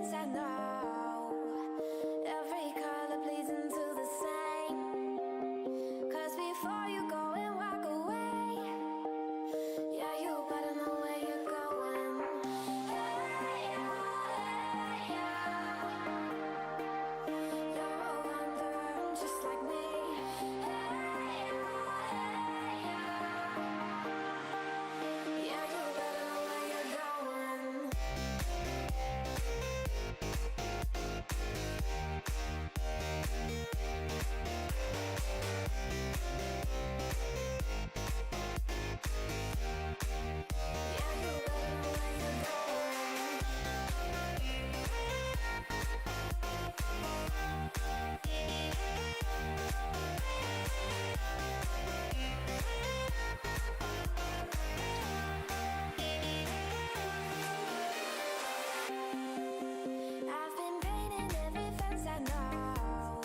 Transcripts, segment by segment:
fence I know. Every color bleeds into the same. 'Cause before you go and walk away, yeah, you better know where you're going. Hey, yeah, yeah. You're a wanderer just like me. Hey, yeah, yeah. Yeah, you better know where you're going. I've been painting every fence I know.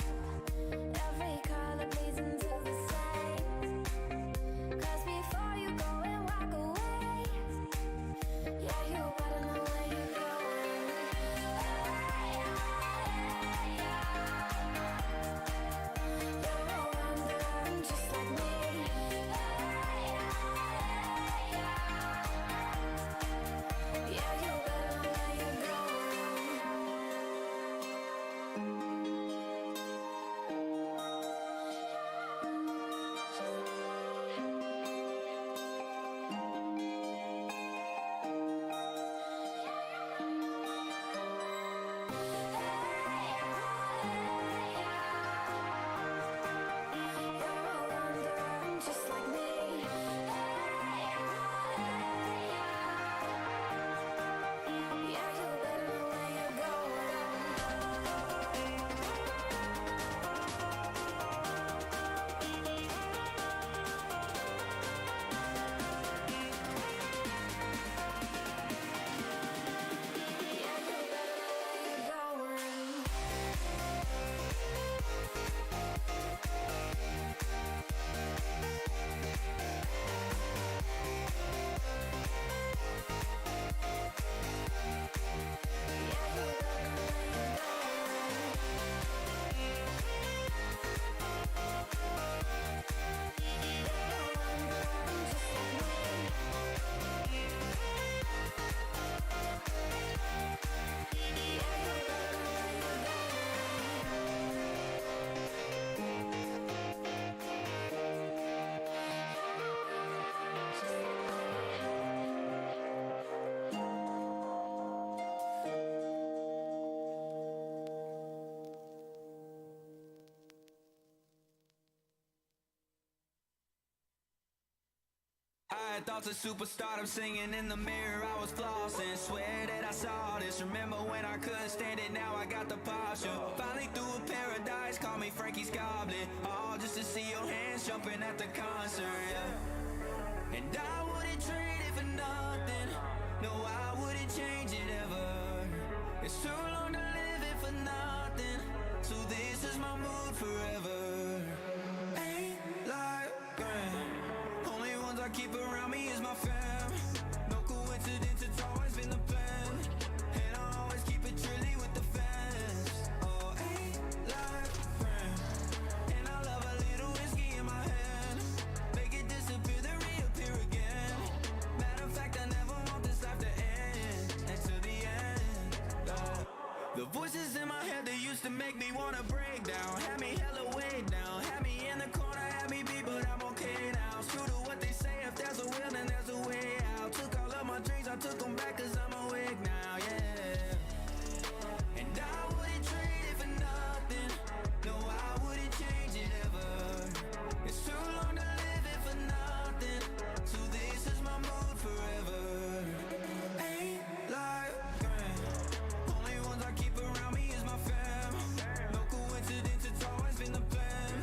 Every color bleeds into the same. 'Cause before you go and walk away, yeah, you better know where you're going. Hey, yeah, yeah. You're a wanderer just like me. Hey, yeah, yeah. Yeah, you better know where you're going. Just like me. Yeah, you better know where you're going. I had thoughts of superstardom, singing in the mirror, I was flossing. Swear that I saw this, remember when I couldn't stand it, now I got the posture. Finally through a paradise, call me Frankie's Goblin. All just to see your hands jumping at the concert, yeah. And I wouldn't trade it for nothing, no, I wouldn't change it ever. It's too long to live it for nothing, so this is my mood forever. Ain't like only ones I keep around me is my fam. No coincidence, it's always been the plan. And I always keep it trilly with the fans. Oh, ain't like friend. And I love a little whiskey in my hand. Make it disappear, then reappear again. Matter of fact, I never want this life to end. Until the end, the voices in my head that used to make me wanna break down had me hella way down, had me in the corner, had me beat, but I'm okay now. True to what they say, if there's a will, then there's a way out. Took all of my dreams, I took them back, 'cause I'm awake now, yeah. And I wouldn't trade it for nothing, no, I wouldn't change it ever. It's too long to live it for nothing, so this is my mood forever. Ain't like only ones I keep around me is my fam. No coincidence, it's always been the plan.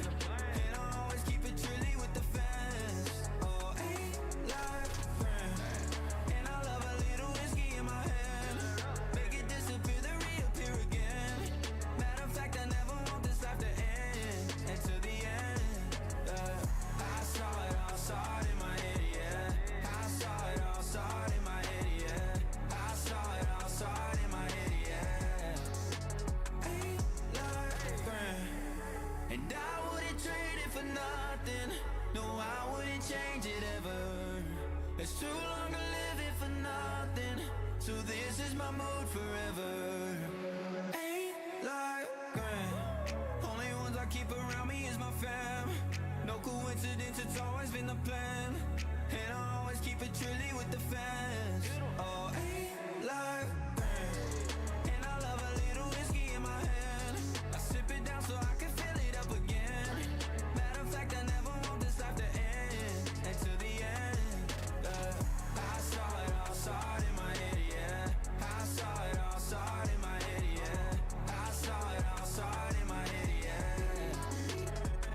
And I always keep it trilly with the fans. Oh, ain't like friend. And I love a little whiskey in my hand. Make it the fence. Oh, ain't life grand? And I love a little whiskey in my hand. I sip it down so I can fill it up again. Matter of fact, I never want this life to end. And to the end, I saw it in my head, yeah. I saw it in my head, yeah. I saw it in my head, yeah.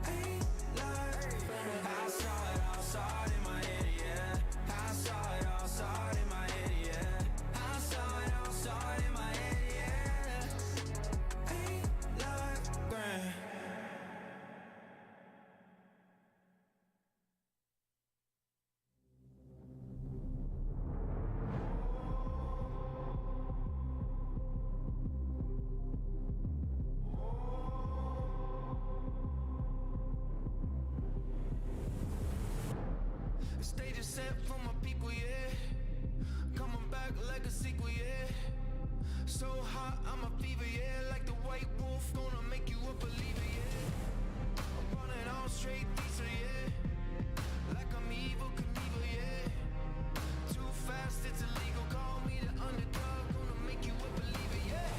Ain't life grand? I saw it in my head, yeah. I saw it in my head, yeah. I saw it in my head, yeah. Ain't life grand? The stage is set for my people, yeah. Coming back like a sequel, yeah. So hot, I'm a fever, yeah. Like the white wolf, gonna make you a believer, yeah. I'm running all straight decent, yeah. Like I'm evil Knievel, yeah. Too fast, it's illegal. Call me the underdog, gonna make you a believer, yeah.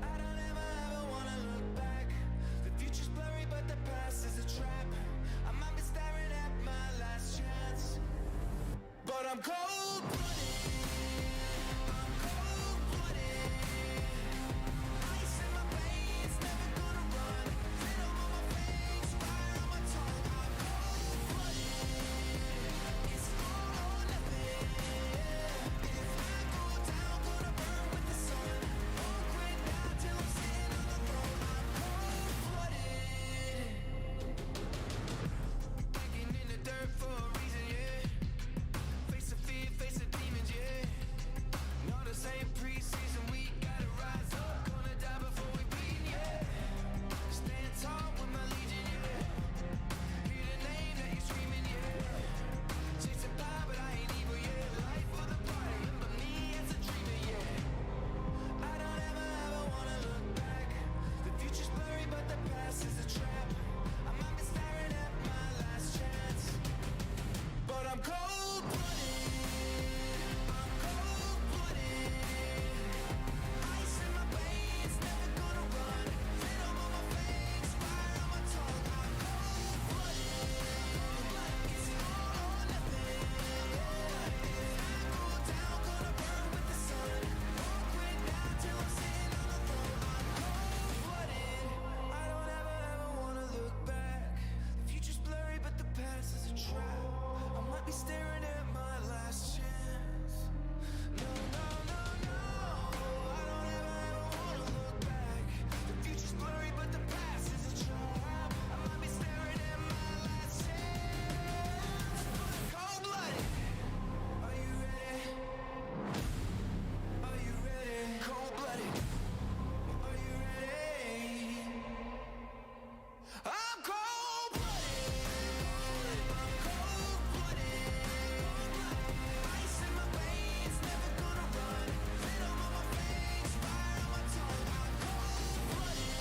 I don't ever wanna look back. The future's blurry, but the past is a trap. I might be staring at my last chance, but I'm cold-blooded. I'm cold-blooded. Ice in my veins, never gonna run. Venom on my face, fire on my tongue. I'm cold-blooded. It's all or nothing. If I go down, gonna burn with the sun. Won't quit now till I'm sitting on the throne. I'm cold-blooded. Digging in the dirt for a reason, yeah. Face the fear, face the demons, yeah. Not the same preseason, we gotta rise up. Gonna die before we bleed, yeah. Stand tall with my legion, yeah. Hear the name that you're screaming, yeah. Chasing fire, but I ain't evil, yeah. Life for the party, remember me as a dreamer, yeah. I don't ever wanna look back. The future's blurry, but the past is a trap. I might be staring at my last chance, but I'm cold-blooded. I'm cold-blooded. Ice in my veins, never gonna run. Venom on my face, fire on my tongue. I'm cold-blooded. It's all or nothing. If I go down, gonna burn with the sun. Won't quit now till I'm sitting on the throne. I'm cold-blooded. I don't ever wanna look back. The future's blurry, but the past is a trap. I might be staring at my last chance. No, no, no, no. I don't ever wanna look back. The future's blurry, but the past is a trap. I might be staring at my last chance. Cold-blooded. Are you ready? Are you ready? Cold-blooded. Are you ready? I'm cold-blooded. I'm cold-blooded. Ice in my veins, never gonna run. Venom on my face, fire on my tongue. I'm cold-blooded.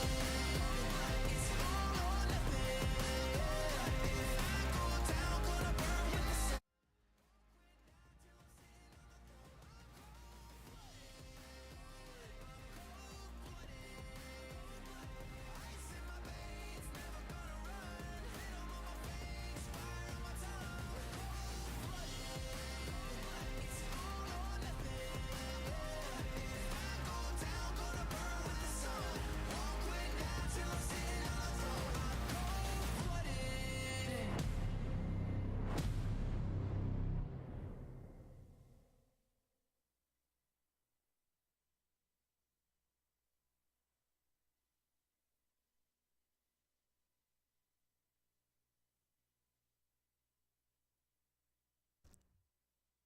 It's all or nothing. If I go down, gonna burn with the sun.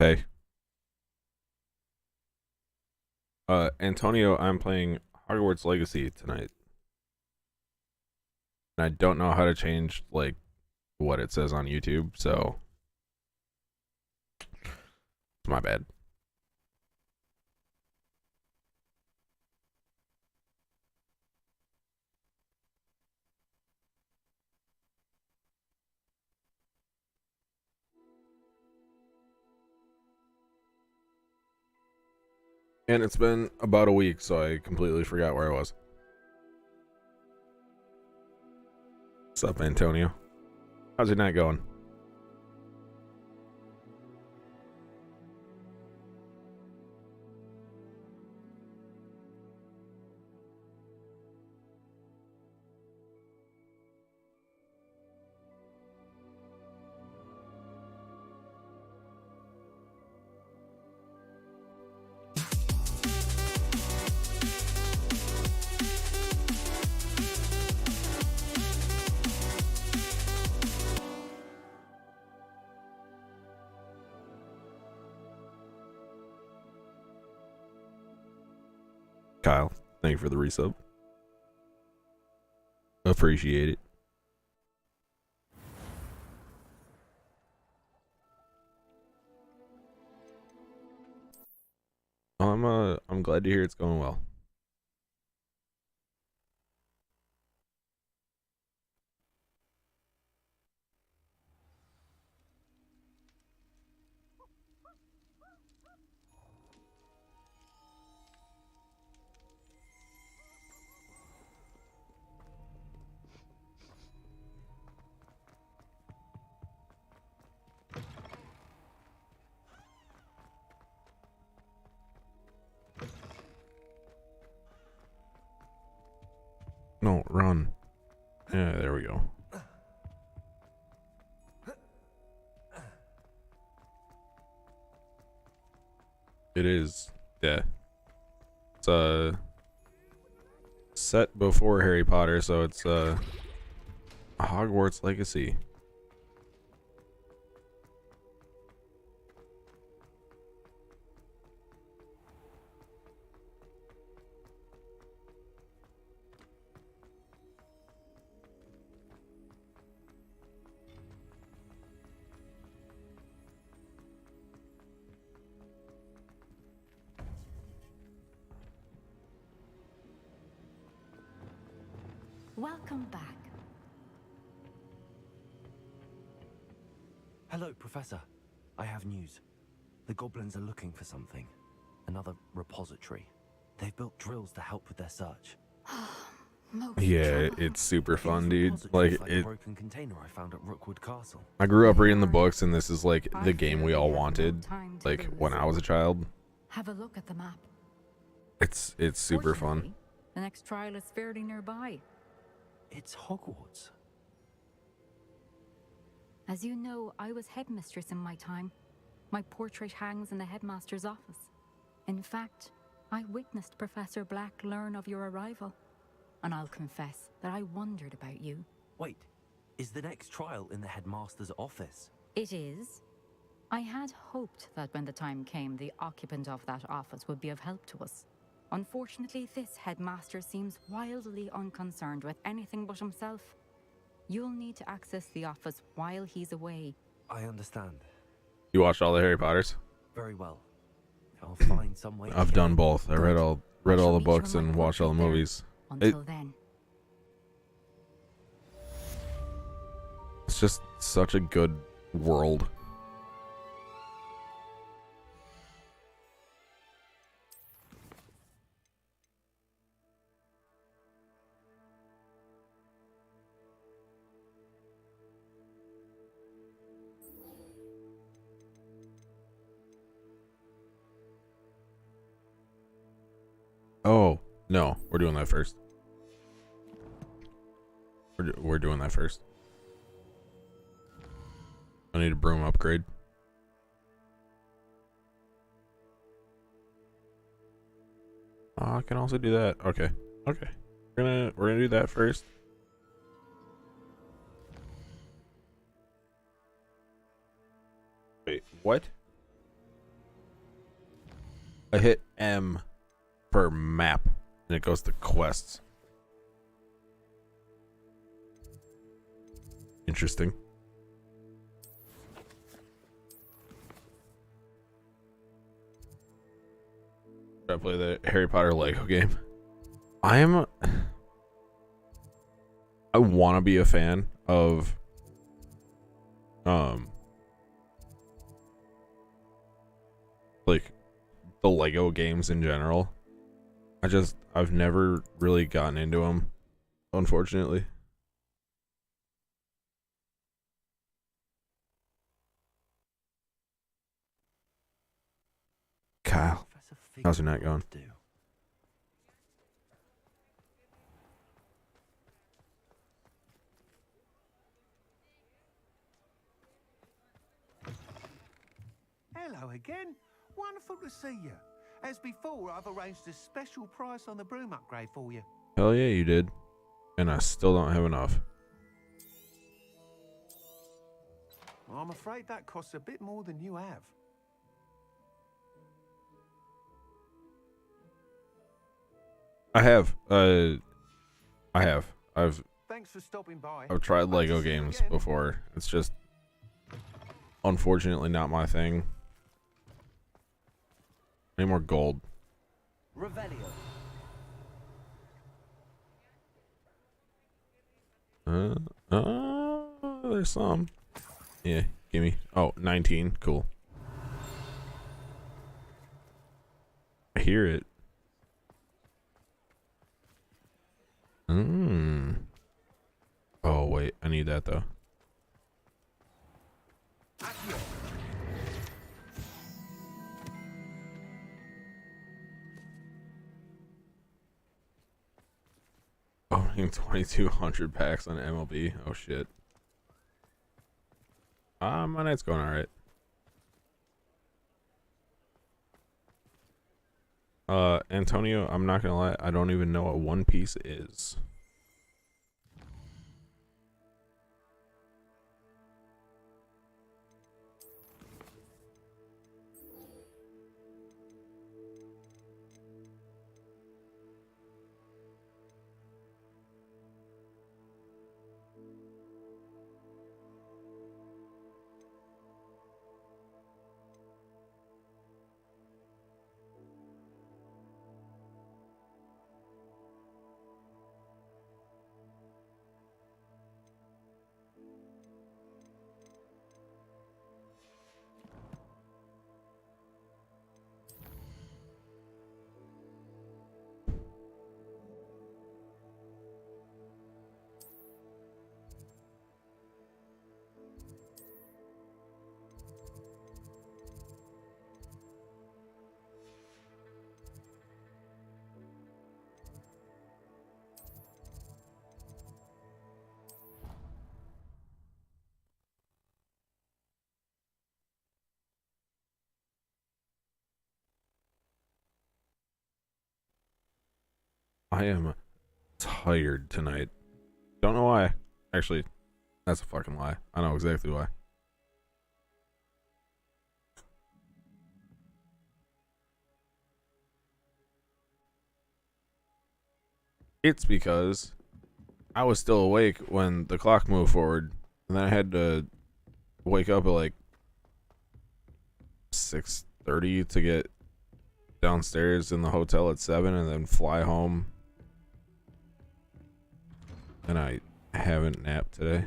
Hey, Antonio, I'm playing Hogwarts Legacy tonight, and I don't know how to change like what it says on YouTube, so it's my bad. And it's been about a week, so I completely forgot where I was. What's up, Antonio? How's your night going? Kyle, thank you for the resub. Appreciate it. I'm glad to hear it's going well. No, run. Yeah, there we go. It is. Yeah. It's set before Harry Potter, so it's Hogwarts Legacy. Welcome back. Hello, Professor. I have news. The goblins are looking for something. Another repository. They've built drills to help with their search. Yeah, it's super fun, dude. Repositories Like the it. broken container I found at Rookwood Castle. I grew up reading the books, and this is like the game we all I fear we have no wanted. time to Like lose. when I was a child. Have a look at the map. It's super fun. Fortunately, the next trial is fairly nearby. It's Hogwarts. As you know, I was headmistress in my time. My portrait hangs in the headmaster's office. In fact, I witnessed Professor Black learn of your arrival. And I'll confess that I wondered about you. Wait, is the next trial in the headmaster's office? It is. I had hoped that when the time came, the occupant of that office would be of help to us. Unfortunately, this headmaster seems wildly unconcerned with anything but himself. You'll need to access the office while he's away. I understand. You watched all the Harry Potters? Very well. I'll find some way. to I've get done in. both. I read all I shall the meet you books in my and watched all the portrait there. movies. Until then. It's just such a good world. Oh, no. We're doing that first. We're doing that first. I need a broom upgrade. I can also do that. Okay. Okay. We're gonna do that first. Wait, what? I hit M for map and it goes to quests. Interesting. Should I play the Harry Potter Lego game? I want to be a fan of like the Lego games in general. I've never really gotten into them, unfortunately. Kyle, Professor Fig how's your would night going? do. Hello again. Wonderful to see you. As before, I've arranged a special price on the broom upgrade for you. Hell yeah, you did. And I still don't have enough. I'm afraid that costs a bit more than you have. I've Thanks for stopping by. tried Hope to Lego see you games again. before. It's just unfortunately not my thing. Any more gold? Revelio. There's some. Yeah, gimme. Oh, 19. Cool. I hear it. Oh, wait. I need that, though. Owning 2,200 packs on MLB. Oh, shit. My night's going alright. Antonio, I'm not gonna lie, I don't even know what One Piece is. I am tired tonight. Don't know why. Actually, that's a fucking lie. I know exactly why. It's because I was still awake when the clock moved forward, and then I had to wake up at like 6:30 to get downstairs in the hotel at 7 and then fly home. And I haven't napped today.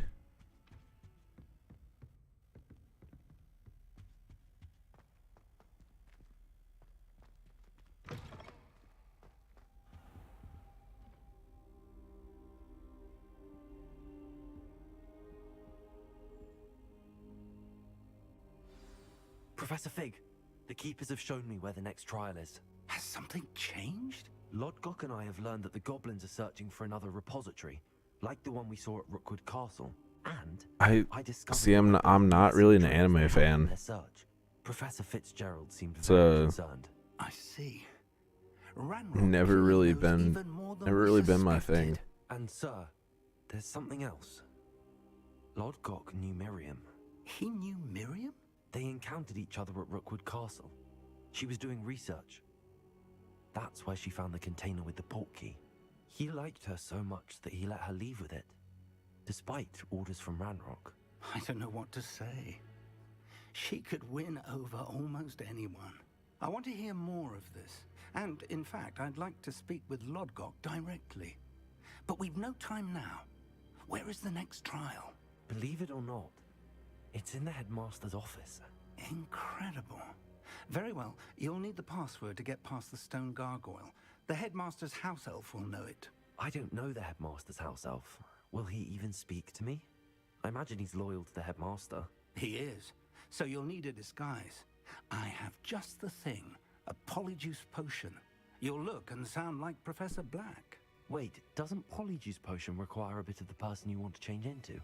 Professor Fig, the Keepers have shown me where the next trial is. Has something changed? Lodgok and I have learned that the goblins are searching for another repository, like the one we saw at Rookwood Castle. And I discovered see. that I'm the not really an goblins anime were helping fan. their search. Professor Fitzgerald seemed It's very concerned. I see. Ranrock Never really knows been, even more than never we really been my suspected. thing. And sir, there's something else. Lodgok knew Miriam. He knew Miriam? They encountered each other at Rookwood Castle. She was doing research. That's where she found the container with the port key. He liked her so much that he let her leave with it, despite orders from Ranrock. I don't know what to say. She could win over almost anyone. I want to hear more of this. And, in fact, I'd like to speak with Lodgok directly. But we've no time now. Where is the next trial? Believe it or not, it's in the headmaster's office. Incredible. Very well. You'll need the password to get past the stone gargoyle. The headmaster's house elf will know it. I don't know the headmaster's house elf. Will he even speak to me? I imagine he's loyal to the headmaster. He is. So you'll need a disguise. I have just the thing. A polyjuice potion. You'll look and sound like Professor Black. Wait, doesn't Polyjuice Potion require a bit of the person you want to change into?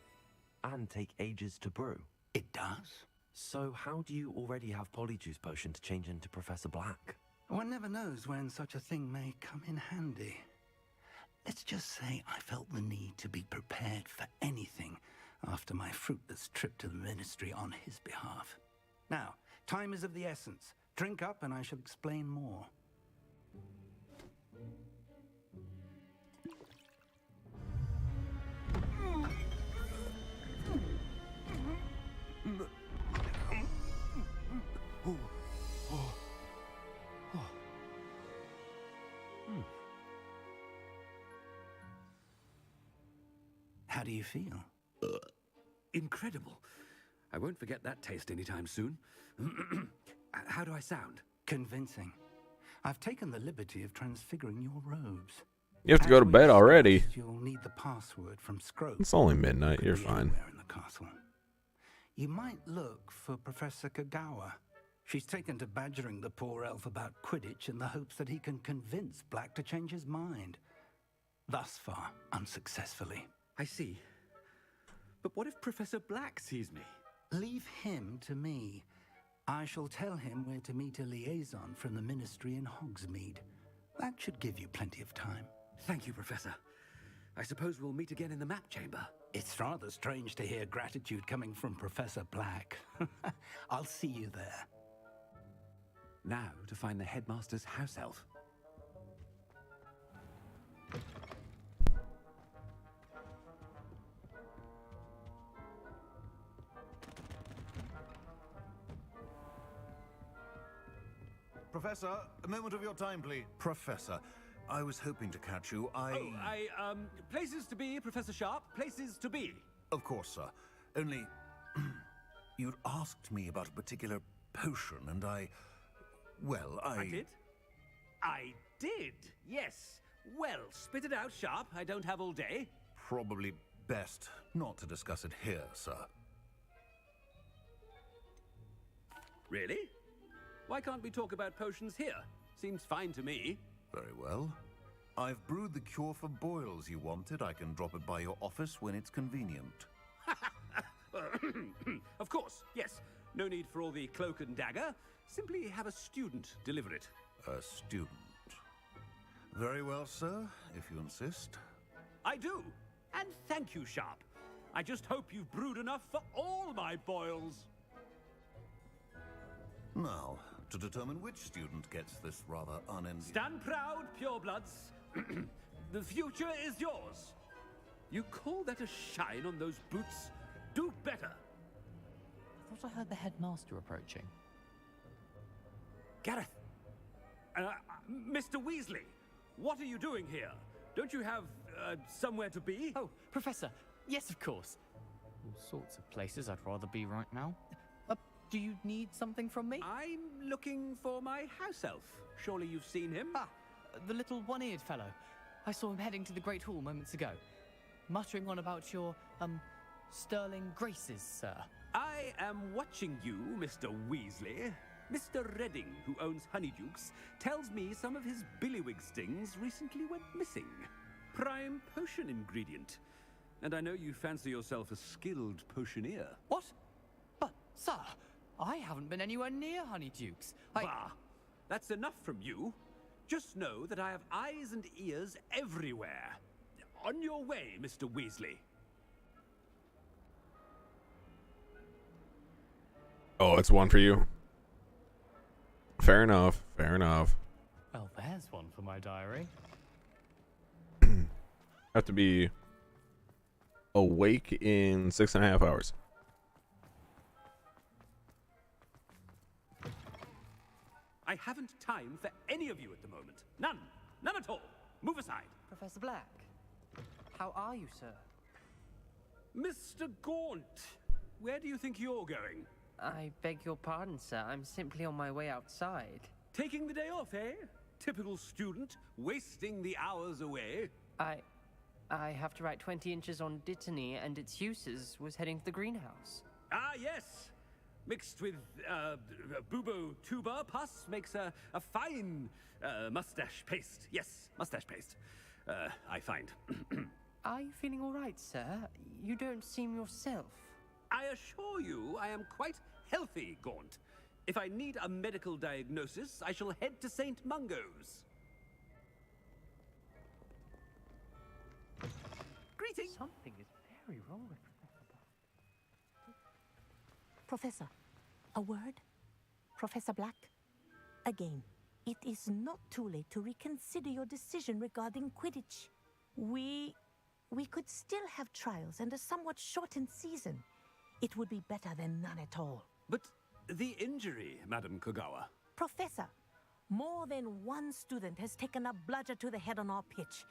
And take ages to brew? It does. So how do you already have Polyjuice Potion to change into Professor Black? One never knows when such a thing may come in handy. Let's just say I felt the need to be prepared for anything after my fruitless trip to the ministry on his behalf. Now, time is of the essence. Drink up and I shall explain more. How do you feel? Incredible. I won't forget that taste anytime soon. How do I sound? Convincing. I've taken the liberty of transfiguring your robes. You have to go to As we bed already. discussed, You'll need the password from Scrope. It's only midnight. Could You're be fine. anywhere in the castle. You might look for Professor Kagawa. She's taken to badgering the poor elf about Quidditch in the hopes that he can convince Black to change his mind. Thus far, unsuccessfully. I see. But what if Professor Black sees me? Leave him to me. I shall tell him where to meet a liaison from the ministry in Hogsmeade. That should give you plenty of time. Thank you, Professor. I suppose we'll meet again in the map chamber. It's rather strange to hear gratitude coming from Professor Black. I'll see you there. Now to find the headmaster's house elf. Professor, a moment of your time, please. Professor, I was hoping to catch you. Places to be, Professor Sharp. Places to be. Of course, sir. Only... you'd asked me about a particular potion, and well, I did? I did, yes. Well, spit it out, Sharp. I don't have all day. Probably best not to discuss it here, sir. Really? Why can't we talk about potions here? Seems fine to me. Very well. I've brewed the cure for boils you wanted. I can drop it by your office when it's convenient. Of course, yes. No need for all the cloak and dagger. Simply have a student deliver it. A student. Very well, sir, if you insist. I do. And thank you, Sharp. I just hope you've brewed enough for all my boils. Now, to determine which student gets this rather unenviable... Stand proud, purebloods. The future is yours. You call that a shine on those boots? Do better. I thought I heard the headmaster approaching. Gareth. Mr. Weasley, what are you doing here? Don't you have somewhere to be? Oh, Professor. Yes, of course. All sorts of places I'd rather be right now. Do you need something from me? I'm looking for my house elf. Surely you've seen him? Ah, the little one-eared fellow. I saw him heading to the Great Hall moments ago, muttering on about your, sterling graces, sir. I am watching you, Mr. Weasley. Mr. Redding, who owns Honeydukes, tells me some of his billywig stings recently went missing. Prime potion ingredient. And I know you fancy yourself a skilled potioneer. What? But, sir, I haven't been anywhere near Honeydukes. Bah! That's enough from you. Just know that I have eyes and ears everywhere. On your way, Mr. Weasley. Oh, it's one for you. Fair enough. Fair enough. Well, there's one for my diary. Have to be awake in 6.5 hours. I haven't time for any of you at the moment. None. None at all. Move aside. Professor Black, how are you, sir? Mr. Gaunt, where do you think you're going? I beg your pardon, sir. I'm simply on my way outside. Taking the day off, eh? Typical student, wasting the hours away. I have to write 20 inches on Dittany and its uses. Was heading to the greenhouse. Ah, yes. Mixed with bubo tuber pus makes a fine mustache paste. Yes, mustache paste. I find. Are you feeling all right, sir? You don't seem yourself. I assure you I am quite healthy, Gaunt. If I need a medical diagnosis, I shall head to St. Mungo's. Greetings. Something is very wrong with Professor, a word? Professor Black? Again, it is not too late to reconsider your decision regarding Quidditch. We could still have trials and a somewhat shortened season. It would be better than none at all. But the injury, Madam Kogawa. Professor, more than one student has taken a bludger to the head on our pitch.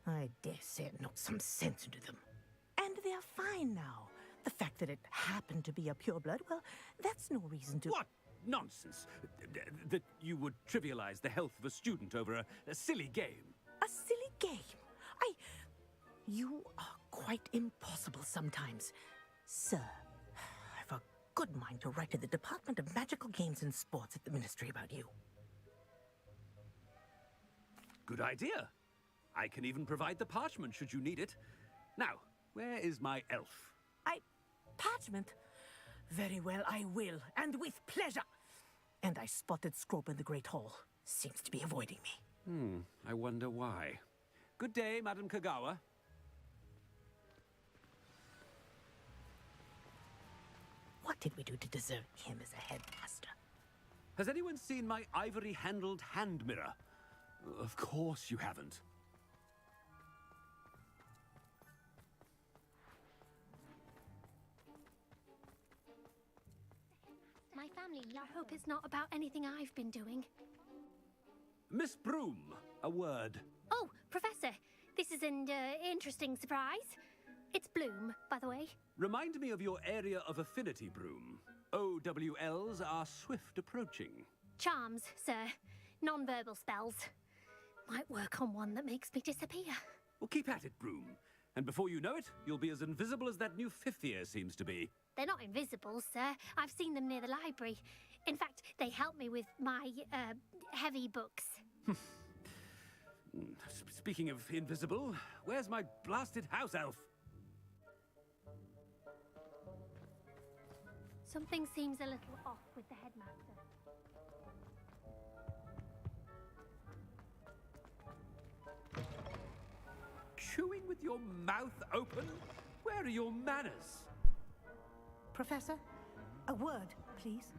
I dare say it knocked some sense into them. And they're fine now. The fact that it happened to be a pureblood, well, that's no reason to... What nonsense! That you would trivialize the health of a student over a silly game. A silly game? You are quite impossible sometimes. Sir, I've a good mind to write to the Department of Magical Games and Sports at the Ministry about you. Good idea. I can even provide the parchment should you need it. Now, where is my elf? Parchment? Very well, I will, and with pleasure. And I spotted Scrope in the Great Hall. Seems to be avoiding me. I wonder why. Good day, Madam Kogawa. What did we do to deserve him as a headmaster? Has anyone seen my ivory-handled hand mirror? Of course you haven't. My family, I hope it's not about anything I've been doing. Miss Broom, a word. Oh, Professor, this is an interesting surprise. It's Bloom, by the way. Remind me of your area of affinity, Broom. OWLs are swift approaching. Charms, sir. Non-verbal spells. Might work on one that makes me disappear. Well, keep at it, Broom. And before you know it, you'll be as invisible as that new fifth year seems to be. They're not invisible, sir. I've seen them near the library. In fact, they help me with my, heavy books. Speaking of invisible, where's my blasted house elf? Something seems a little off with the headmaster. Chewing with your mouth open? Where are your manners? Professor, a word, please.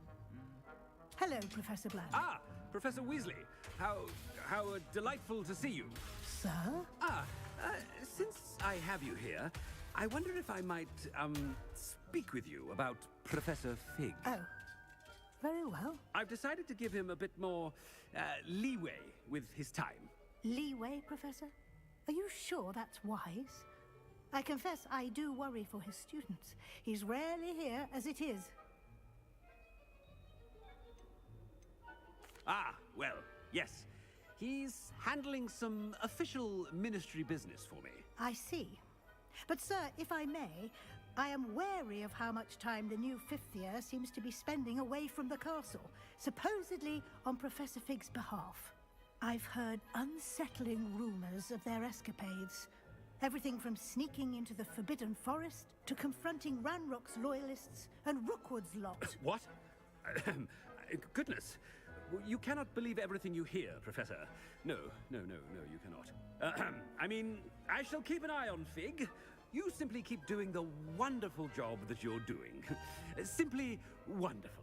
Hello, Professor Black. Ah, Professor Weasley. How delightful to see you. Sir? Since I have you here, I wonder if I might, speak with you about Professor Fig. Oh, very well. I've decided to give him a bit more, leeway with his time. Leeway, Professor? Are you sure that's wise? I confess I do worry for his students. He's rarely here as it is. Ah, well, yes. He's handling some official ministry business for me. I see. But, sir, if I may, I am wary of how much time the new fifth year seems to be spending away from the castle, supposedly on Professor Fig's behalf. I've heard unsettling rumors of their escapades. Everything from sneaking into the Forbidden Forest to confronting Ranrock's loyalists and Rookwood's lot. What? Goodness. You cannot believe everything you hear, Professor. No, you cannot. I mean, I shall keep an eye on Fig. You simply keep doing the wonderful job that you're doing. Simply wonderful.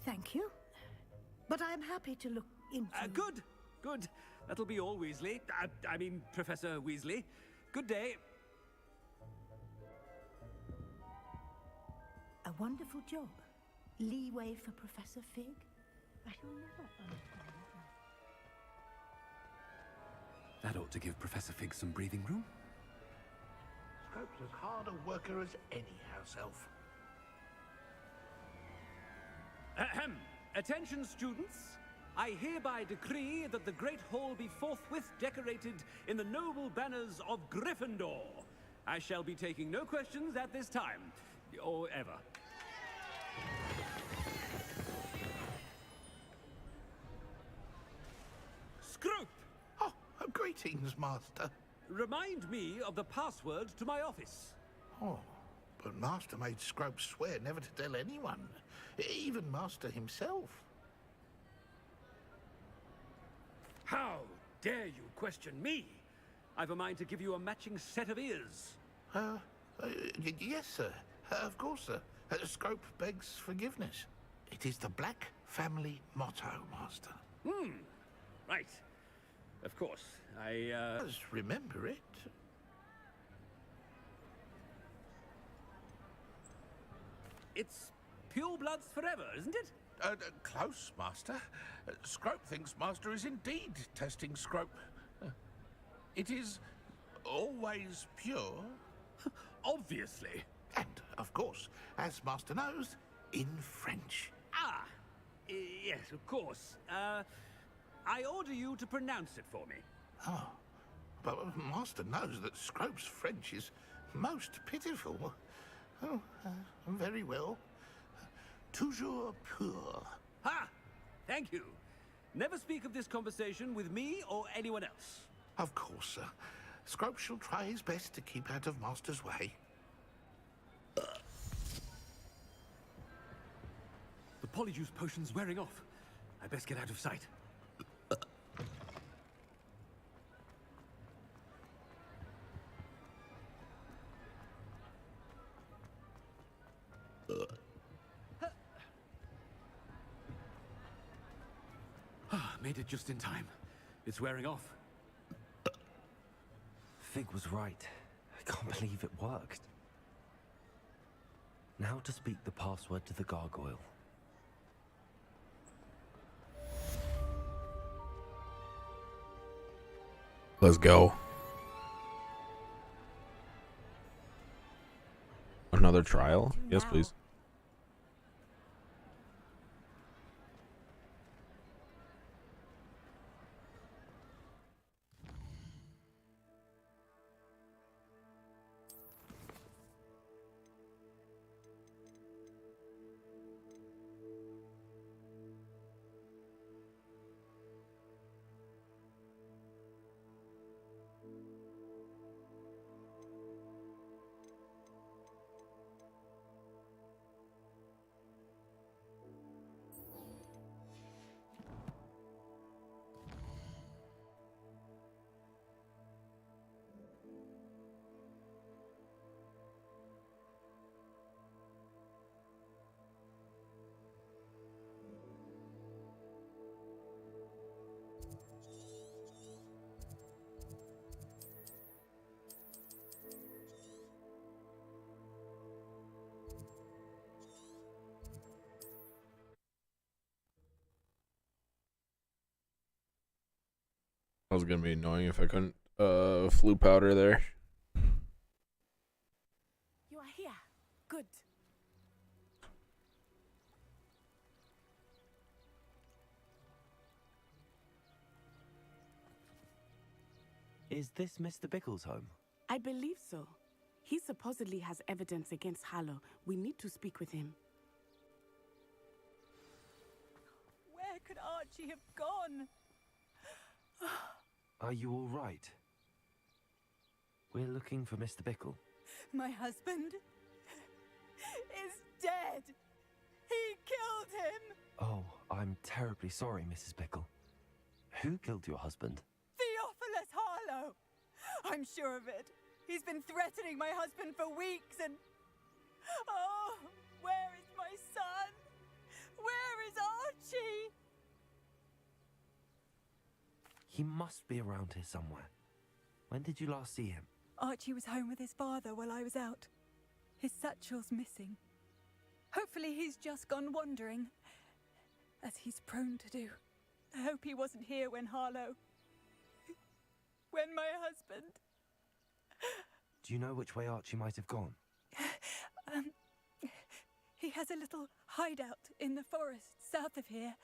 Thank you. But I'm happy to look into... Good. That'll be all, Weasley. I mean, Professor Weasley. Good day. A wonderful job. Leeway for Professor Fig? I shall never understand that. That ought to give Professor Fig some breathing room. Scrope's as hard a worker as any house elf. Ahem. Attention, students. I hereby decree that the Great Hall be forthwith decorated in the noble banners of Gryffindor. I shall be taking no questions at this time, or ever. Scrope! Oh, greetings, Master. Remind me of the password to my office. Oh, but Master made Scrope swear never to tell anyone, even Master himself. How dare you question me? I've a mind to give you a matching set of ears. Yes, sir. Of course, sir. Scrope begs forgiveness. It is the Black family motto, Master. Right. Of course. I Just remember it. It's pure bloods forever, isn't it? Close, Master. Scrope thinks Master is indeed testing Scrope. It is always pure. Obviously. And, of course, as Master knows, in French. Ah! Yes, of course. I order you to pronounce it for me. Oh, but Master knows that Scrope's French is most pitiful. Oh, very well. Toujours pur. Ha! Thank you. Never speak of this conversation with me or anyone else. Of course, sir. Scrope shall try his best to keep out of Master's way. The polyjuice potion's wearing off. I best get out of sight. Made it just in time. It's wearing off. Fig was right. I can't believe it worked. Now to speak the password to the gargoyle. Let's go. Another trial? Yes, please. That was gonna be annoying if I couldn't flu powder there. You are here. Good. Is this Mr. Bickle's home? I believe so. He supposedly has evidence against Harlow. We need to speak with him. Where could Archie have gone? Are you all right? We're looking for Mr. Bickle. My husband is dead. He killed him. Oh, I'm terribly sorry, Mrs. Bickle. Who killed your husband? Theophilus Harlow. I'm sure of it. He's been threatening my husband for weeks and... Oh, where is my son? Where is Archie? He must be around here somewhere. When did you last see him? Archie was home with his father while I was out. His satchel's missing. Hopefully he's just gone wandering, as he's prone to do. I hope he wasn't here when Harlow... when my husband... Do Do you know which way Archie might have gone? He has a little hideout in the forest south of here.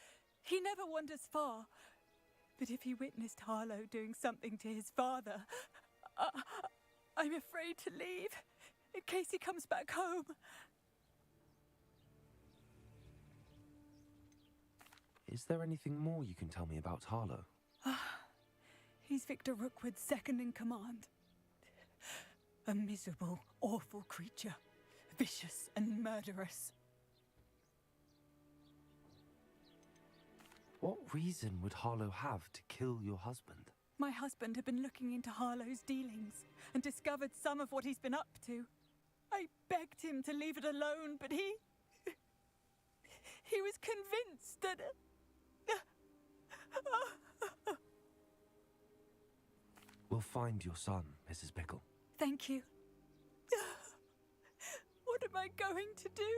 He never wanders far. But if he witnessed Harlow doing something to his father, I'm afraid to leave in case he comes back home. Is there anything more you can tell me about Harlow? He's Victor Rookwood's second in command. A miserable, awful creature. Vicious and murderous. What reason would Harlow have to kill your husband? My husband had been looking into Harlow's dealings and discovered some of what he's been up to. I begged him to leave it alone, but he was convinced that... We'll find your son, Mrs. Pickle. Thank you. What am I going to do?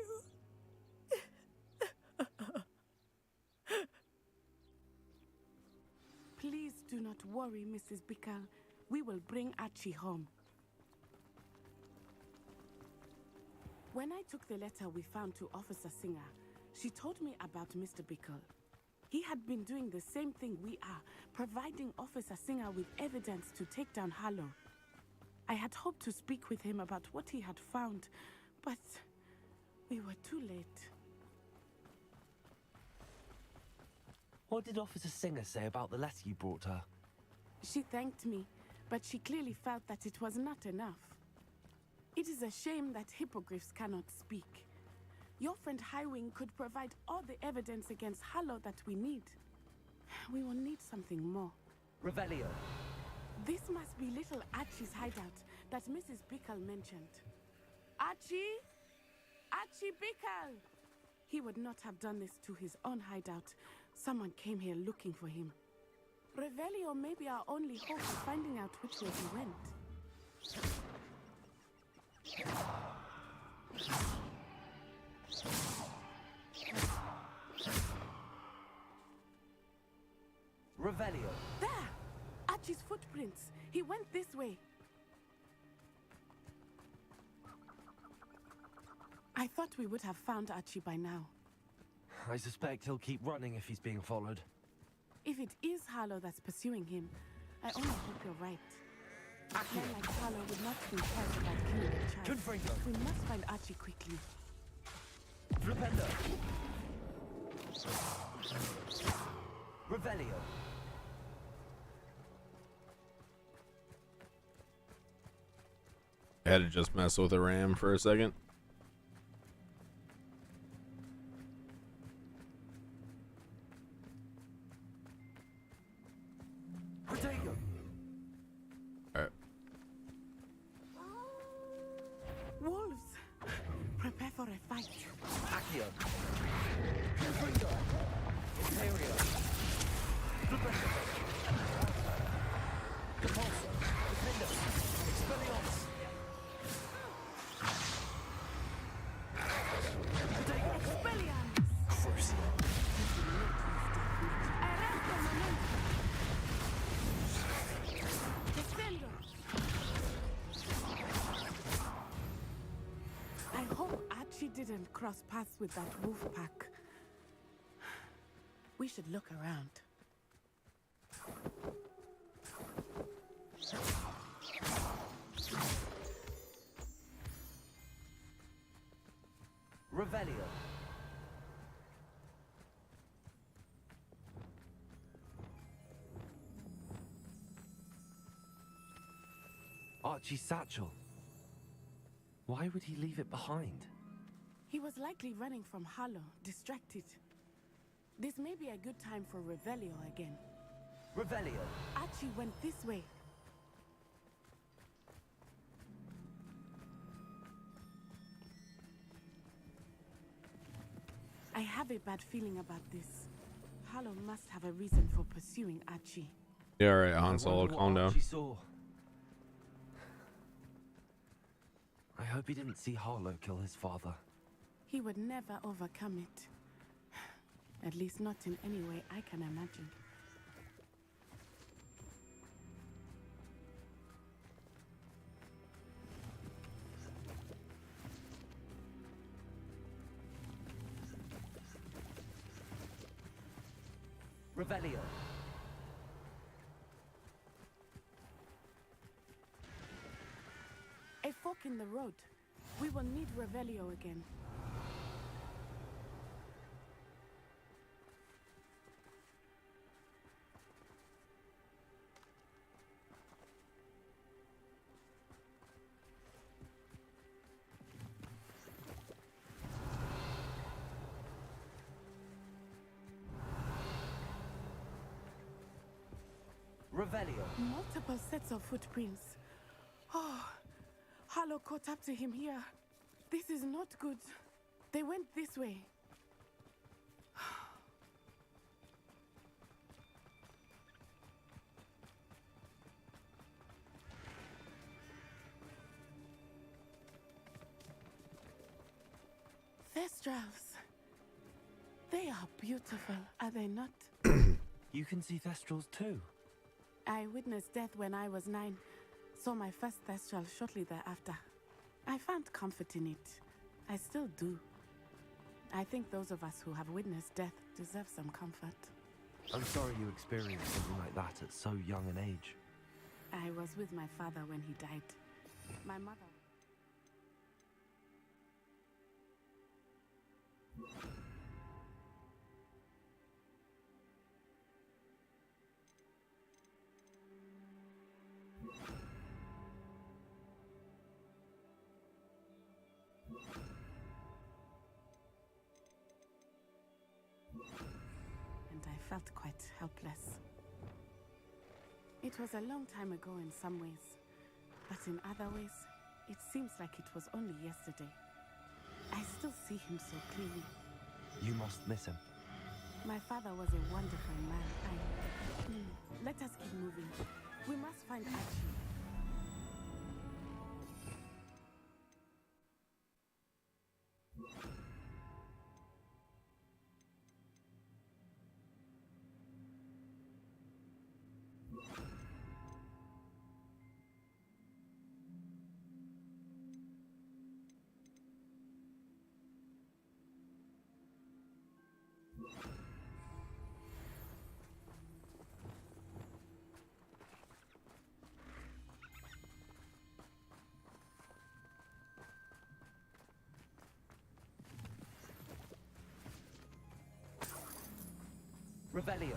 Please do not worry, Mrs. Bickle. We will bring Archie home. When I took the letter we found to Officer Singer, she told me about Mr. Bickle. He had been doing the same thing we are, providing Officer Singer with evidence to take down Harlow. I had hoped to speak with him about what he had found, but we were too late. What did Officer Singer say about the letter you brought her? She thanked me, but she clearly felt that it was not enough. It is a shame that hippogriffs cannot speak. Your friend Highwing could provide all the evidence against Harlow that we need. We will need something more. Revelio. This must be little Archie's hideout that Mrs. Bickle mentioned. Archie? Archie Bickle! He would not have done this to his own hideout. Someone came here looking for him. Revelio may be our only hope of finding out which way he went. Revelio. There! Archie's footprints. He went this way. I thought we would have found Archie by now. I suspect he'll keep running if he's being followed. If it is Harlow that's pursuing him, I only hope you're right. Men like Harlow would not be cared about killing a child. Confringo. We must find Archie quickly. Flipendo. Revelio. I had to just mess with the RAM for a second. Protego. Alright. Wolves! Prepare for a fight. Accio. Confringo. Imperio. Flipendo. Capulso. Defendo. Expelliarmus. I hope Archie didn't cross paths with that wolf pack. We should look around. Revelio. Archie's satchel. Why would he leave it behind? He was likely running from Harlow, distracted. This may be a good time for Revelio again. Revelio. Archie went this way. I have a bad feeling about this. Harlow must have a reason for pursuing Archie. Yeah, alright, Han Solo, calm down. Archie saw. I hope he didn't see Harlow kill his father. He would never overcome it. At least not in any way I can imagine. Revelio. A fork in the road. We will need Revelio again. Revelio. Multiple sets of footprints. Oh, Harlow caught up to him here. This is not good. They went this way. Thestrals. They are beautiful, are they not? You can see Thestrals too. I witnessed death when I was 9. Saw my first Thestral shortly thereafter. I found comfort in it. I still do. I think those of us who have witnessed death deserve some comfort. I'm sorry you experienced something like that at so young an age. I was with my father when he died. My mother... and I felt quite helpless. It was a long time ago in some ways, but in other ways, it seems like it was only yesterday. I still see him so clearly. You must miss him. My father was a wonderful man. Let us keep moving. We must find Archie. Revelio.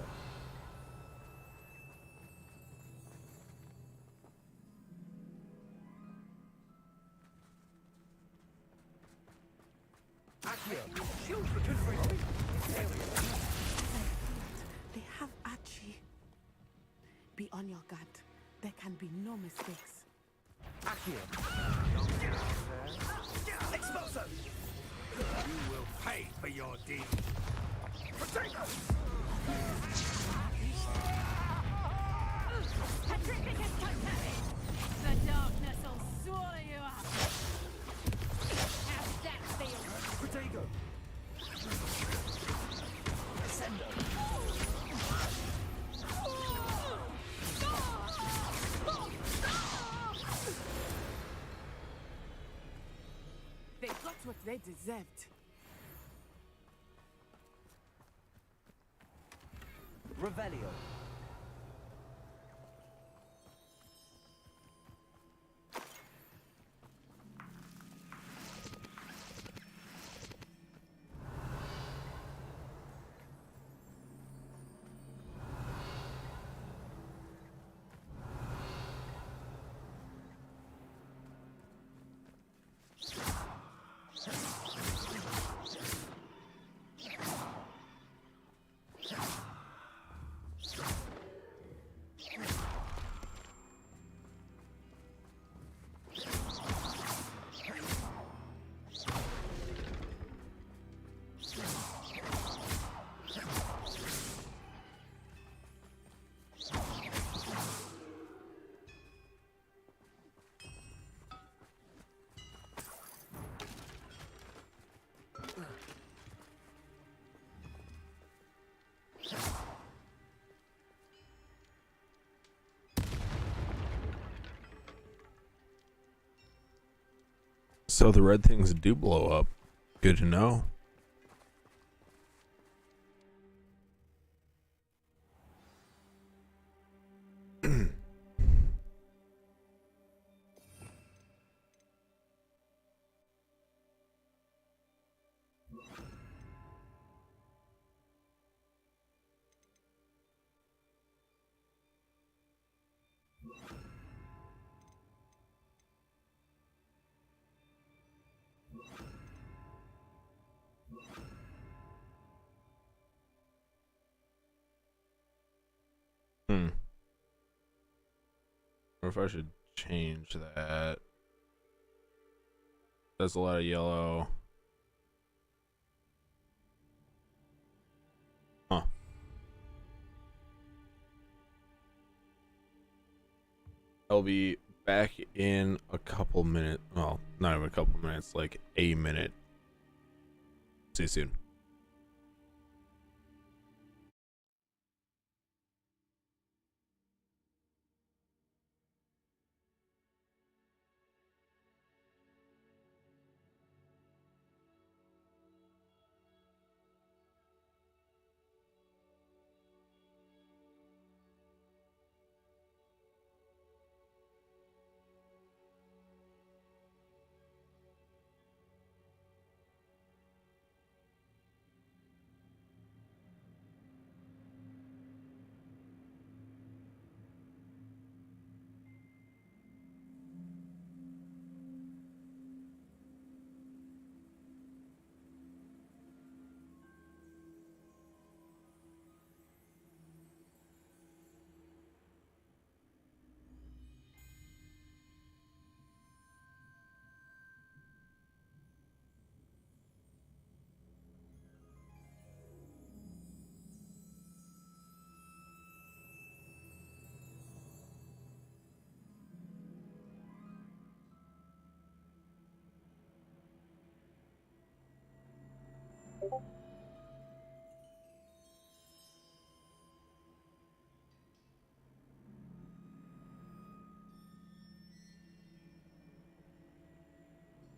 They have Archie. Be on your guard. There can be no mistakes. Expulso! You will pay for your deed. Petrificus Totally! The darkness will swallow you up! How's that feel? Protego! They got what they deserved. Revelio. So the red things do blow up. Good to know. Or if I should change that. That's a lot of yellow. Huh. I'll be back in a couple minutes. Well, not even a couple minutes, like a minute. See you soon.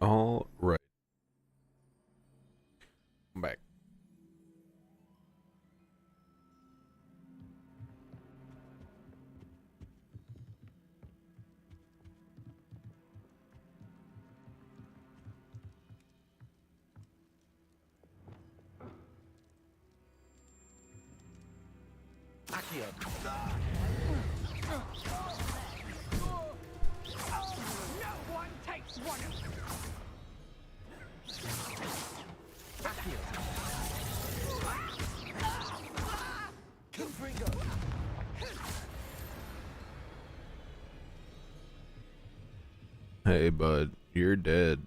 All right. I'm back. Accio. No one takes one of them. Hey, bud, you're dead.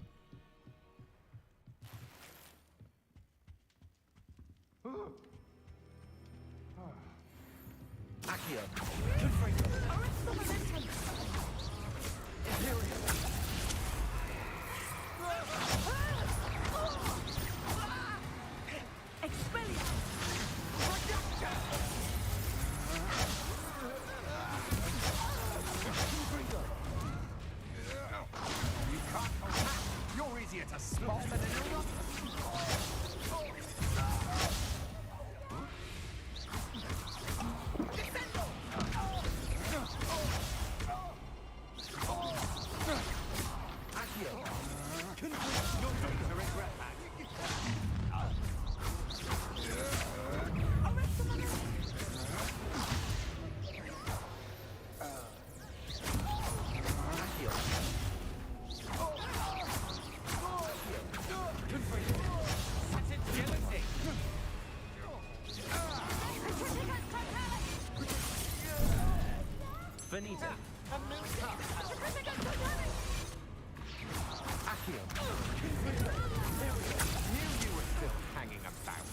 You're easier to spot than an Finito. Accio. Knew you were still hanging about.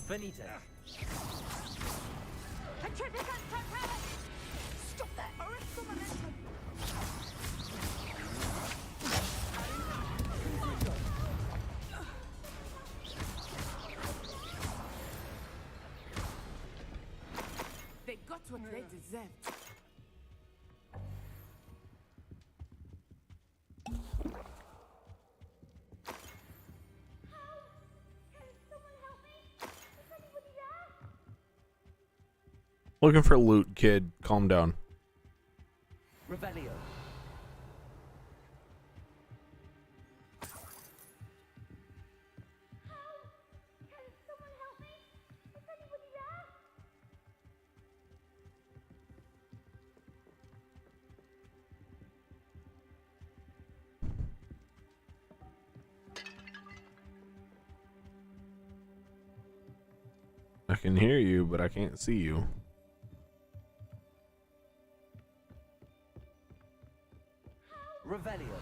Finito. Stop that! Arrest the momentum! They got what they deserved. Looking for loot, kid. Calm down. Revelio. I can hear you, but I can't see you. Revelio.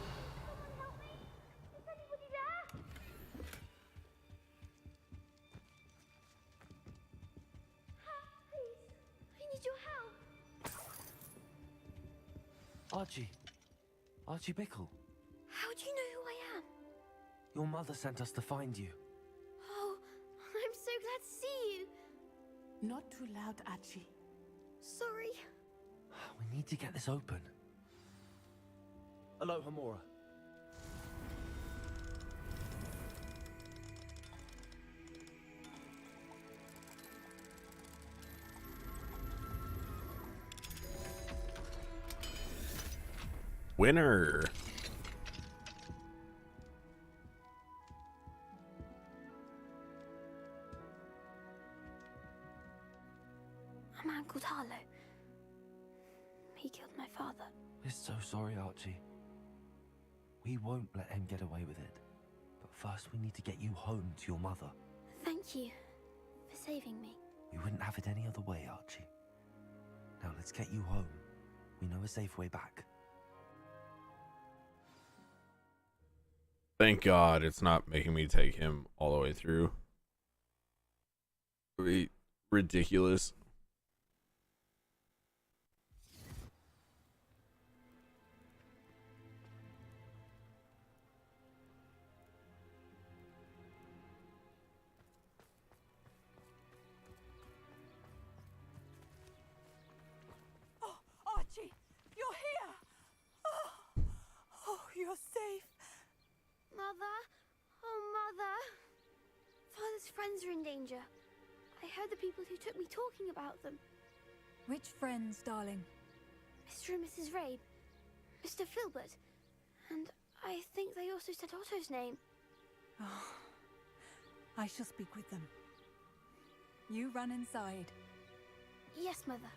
I need your help. Archie. Archie Bickle. How do you know who I am? Your mother sent us to find you. Oh, I'm so glad to see you. Not too loud, Archie. Sorry. We need to get this open. Aloha, Mora. Winner. A man called Harlow. He killed my father. We're so sorry, Archie. We won't let him get away with it. But first we need to get you home to your mother. Thank you for saving me. We wouldn't have it any other way, Archie. Now let's get you home. We know a safe way back. Thank God it's not making me take him all the way through. It would be ridiculous. Oh, Archie, you're here! Oh, you're safe. Mother? Oh, Mother. Father's friends are in danger. I heard the people who took me talking about them. Which friends, darling? Mr. and Mrs. Rabe, Mr. Filbert, and I think they also said Otto's name. Oh, I shall speak with them. You run inside. Yes, Mother.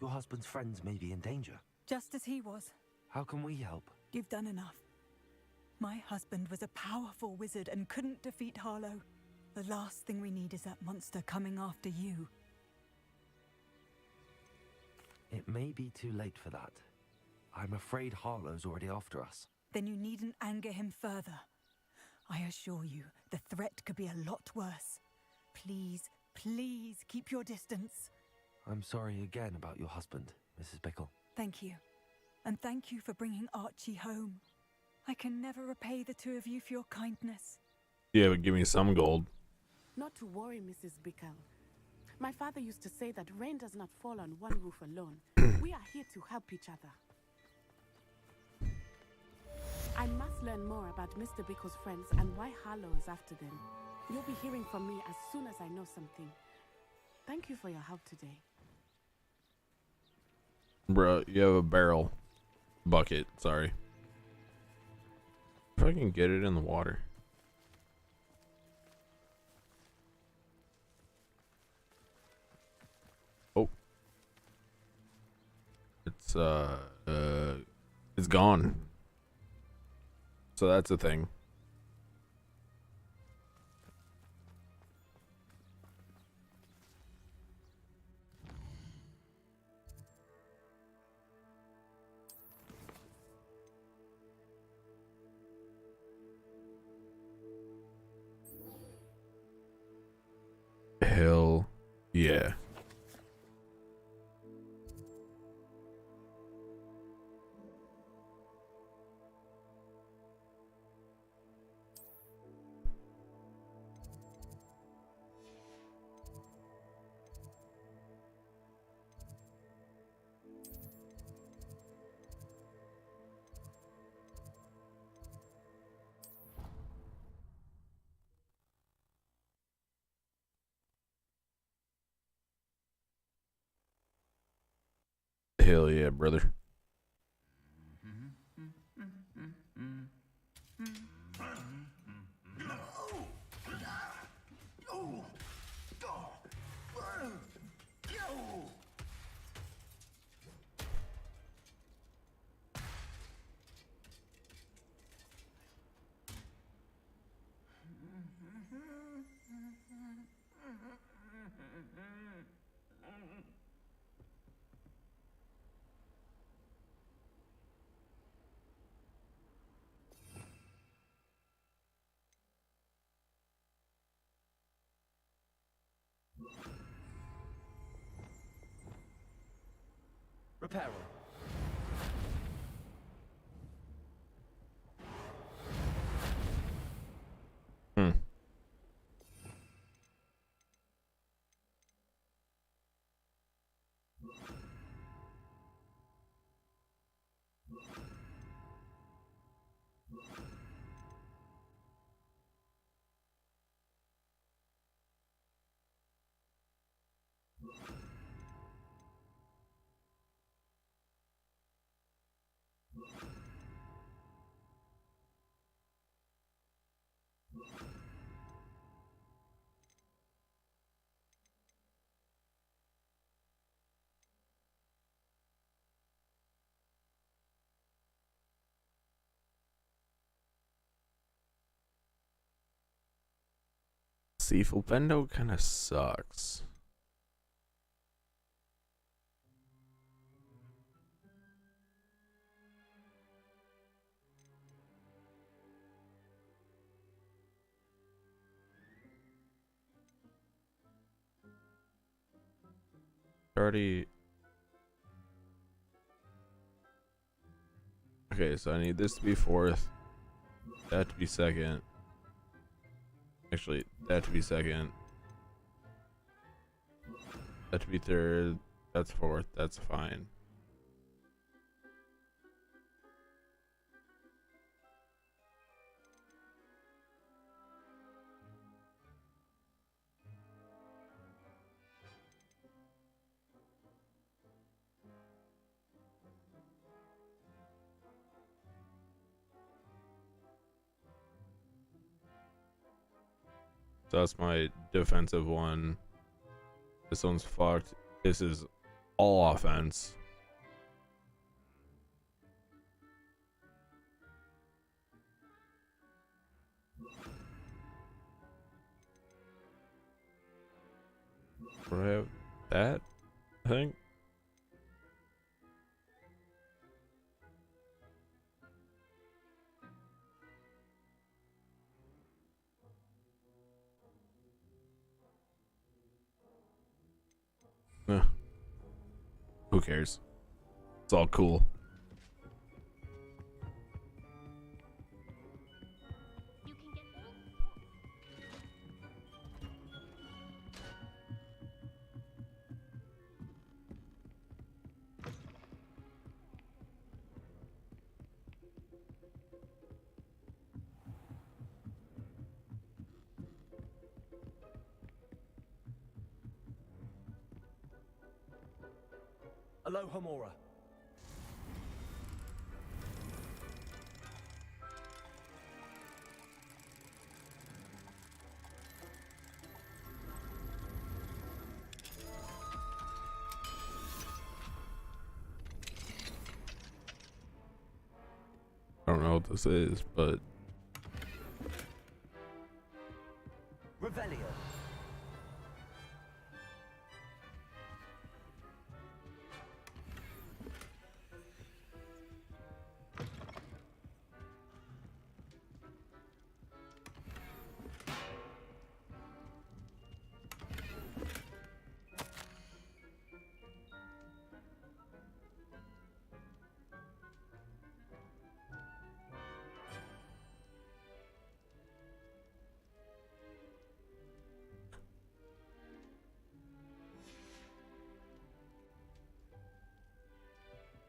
Your husband's friends may be in danger. Just as he was. How can we help? You've done enough. My husband was a powerful wizard and couldn't defeat Harlow. The last thing we need is that monster coming after you. It may be too late for that. I'm afraid Harlow's already after us. Then you needn't anger him further. I assure you, the threat could be a lot worse. Please, please keep your distance. I'm sorry again about your husband, Mrs. Bickle. Thank you. And thank you for bringing Archie home. I can never repay the two of you for your kindness. Yeah, but give me some gold. Not to worry, Mrs. Bickle. My father used to say that rain does not fall on one roof alone. We are here to help each other. I must learn more about Mr. Bickle's friends and why Harlow is after them. You'll be hearing from me as soon as I know something. Thank you for your help today. Bro, you have a barrel. Bucket, sorry. If I can get it in the water. Oh. It's gone. So that's a thing. Hell yeah. Hell yeah, brother. Reparo. Hmm. See, Fulbendo kind of sucks. Already. Okay, so I need this to be fourth, that to be second. Actually, that to be second. That to be third. That's fourth. That's fine. So that's my defensive one. This one's fucked. This is all offense. Do I have that? I think. Eh, who cares? It's all cool. Aloha Mora. I don't know what this is, but Revelio.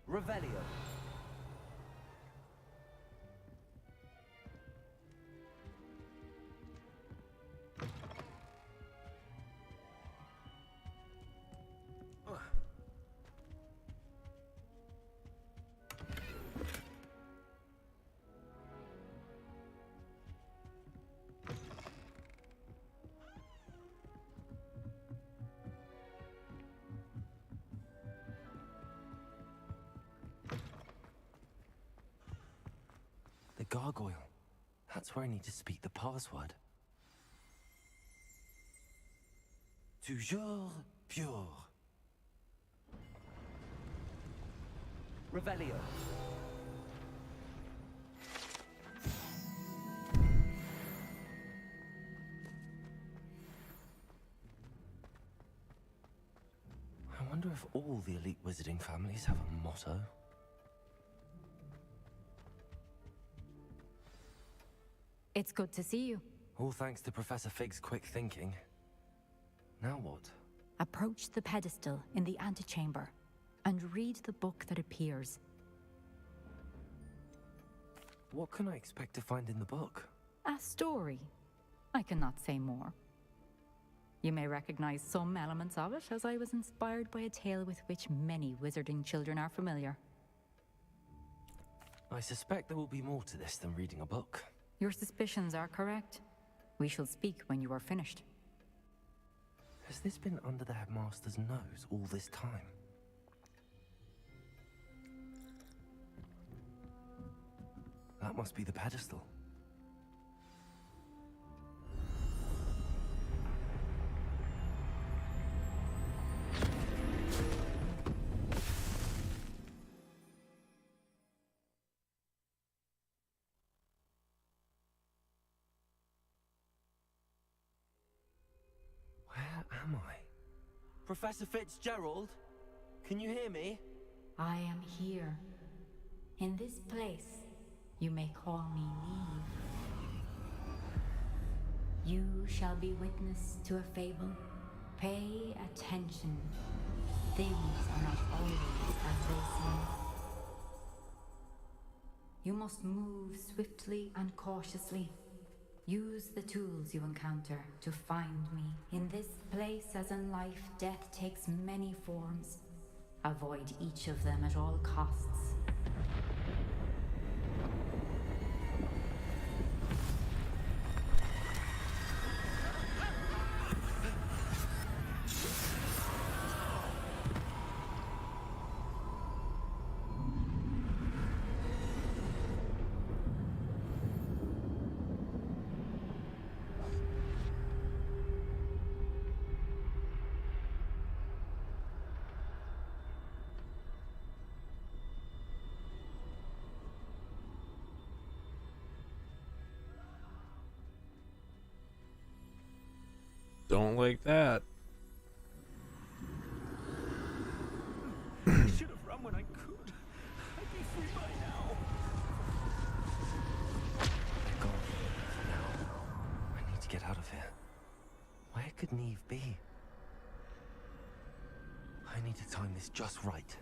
Revelio. The gargoyle. That's where I need to speak the password. Toujours pure. Revelio. I wonder if all the elite wizarding families have a motto. It's good to see you. All thanks to Professor Fig's quick thinking. Now what? Approach the pedestal in the antechamber and read the book that appears. What can I expect to find in the book? A story. I cannot say more. You may recognize some elements of it, as I was inspired by a tale with which many wizarding children are familiar. I suspect there will be more to this than reading a book. Your suspicions are correct. We shall speak when you are finished. Has this been under the headmaster's nose all this time? That must be the pedestal. Where am I? Professor Fitzgerald? Can you hear me? I am here. In this place, you may call me Neve. You shall be witness to a fable. Pay attention. Things are not always as they seem. You must move swiftly and cautiously. Use the tools you encounter to find me. In this place, as in life, death takes many forms. Avoid each of them at all costs. Don't like that. I should have run when I could. I'd be free by now. They're gone. Now, I need to get out of here. Where could Neve be? I need to time this just right.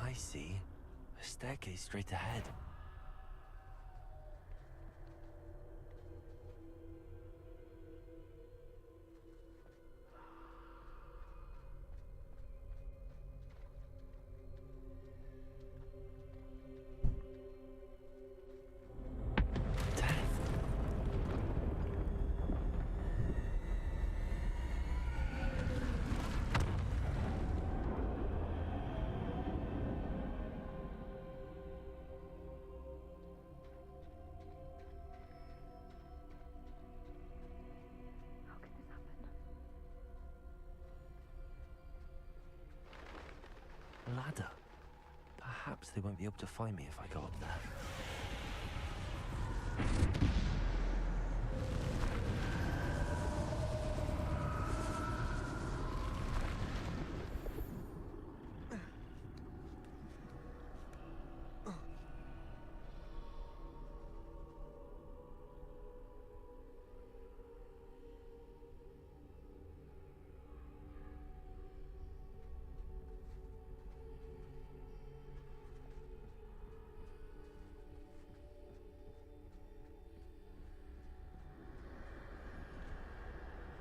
I see a staircase straight ahead. Ladder. Perhaps they won't be able to find me if I go up there.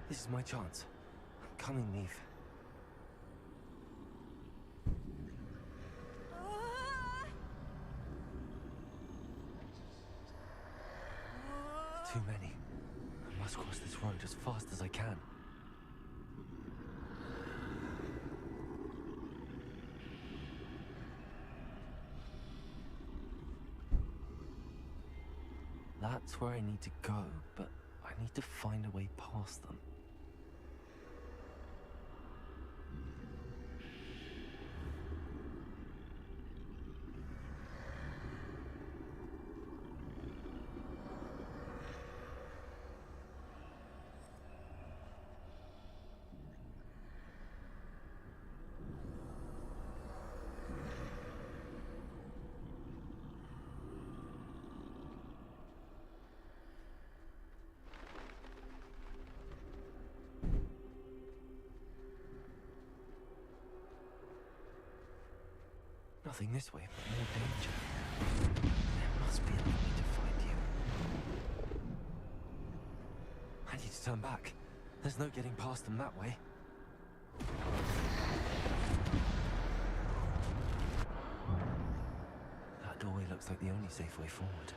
This is my chance. I'm coming, Neve. Too many. I must cross this road as fast as I can. That's where I need to go, but I need to find a way past them. nothing this way but more danger. There must be another way to find you. I need to turn back. There's no getting past them that way. That doorway looks like the only safe way forward.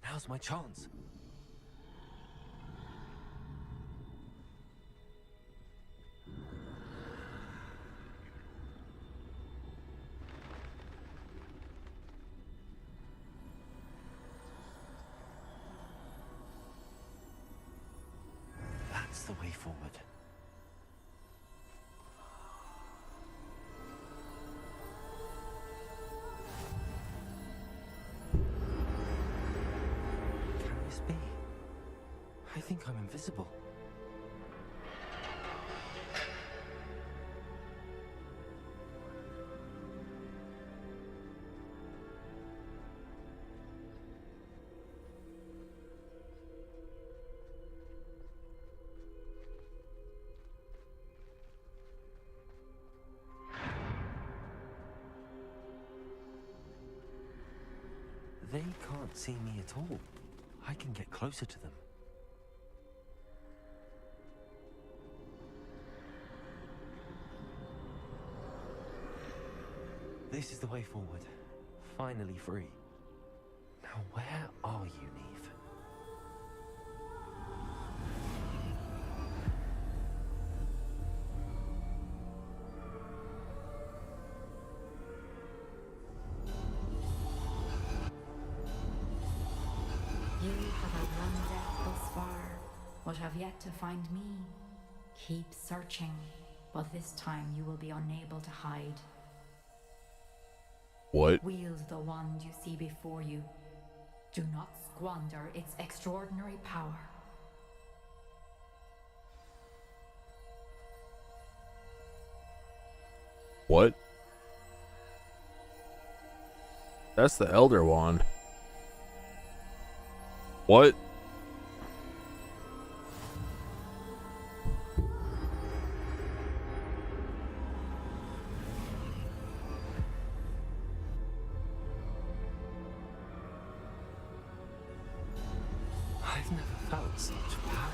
Now's my chance. That's the way forward. Be? I think I'm invisible. They can't see me at all. I can get closer to them. This is the way forward. Finally free. Now where are you, Neve? You have outrun death thus far, but have yet to find me. Keep searching, but this time you will be unable to hide. What? Wield the wand you see before you. Do not squander its extraordinary power. What? That's the Elder Wand. What? I've never felt such power.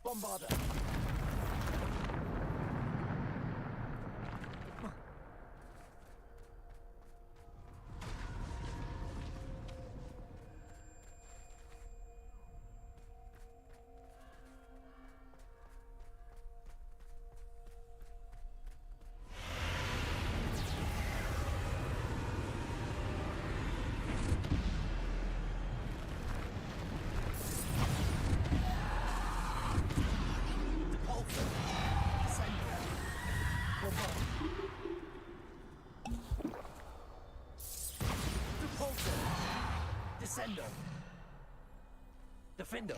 Bombarder! Descender. Defender.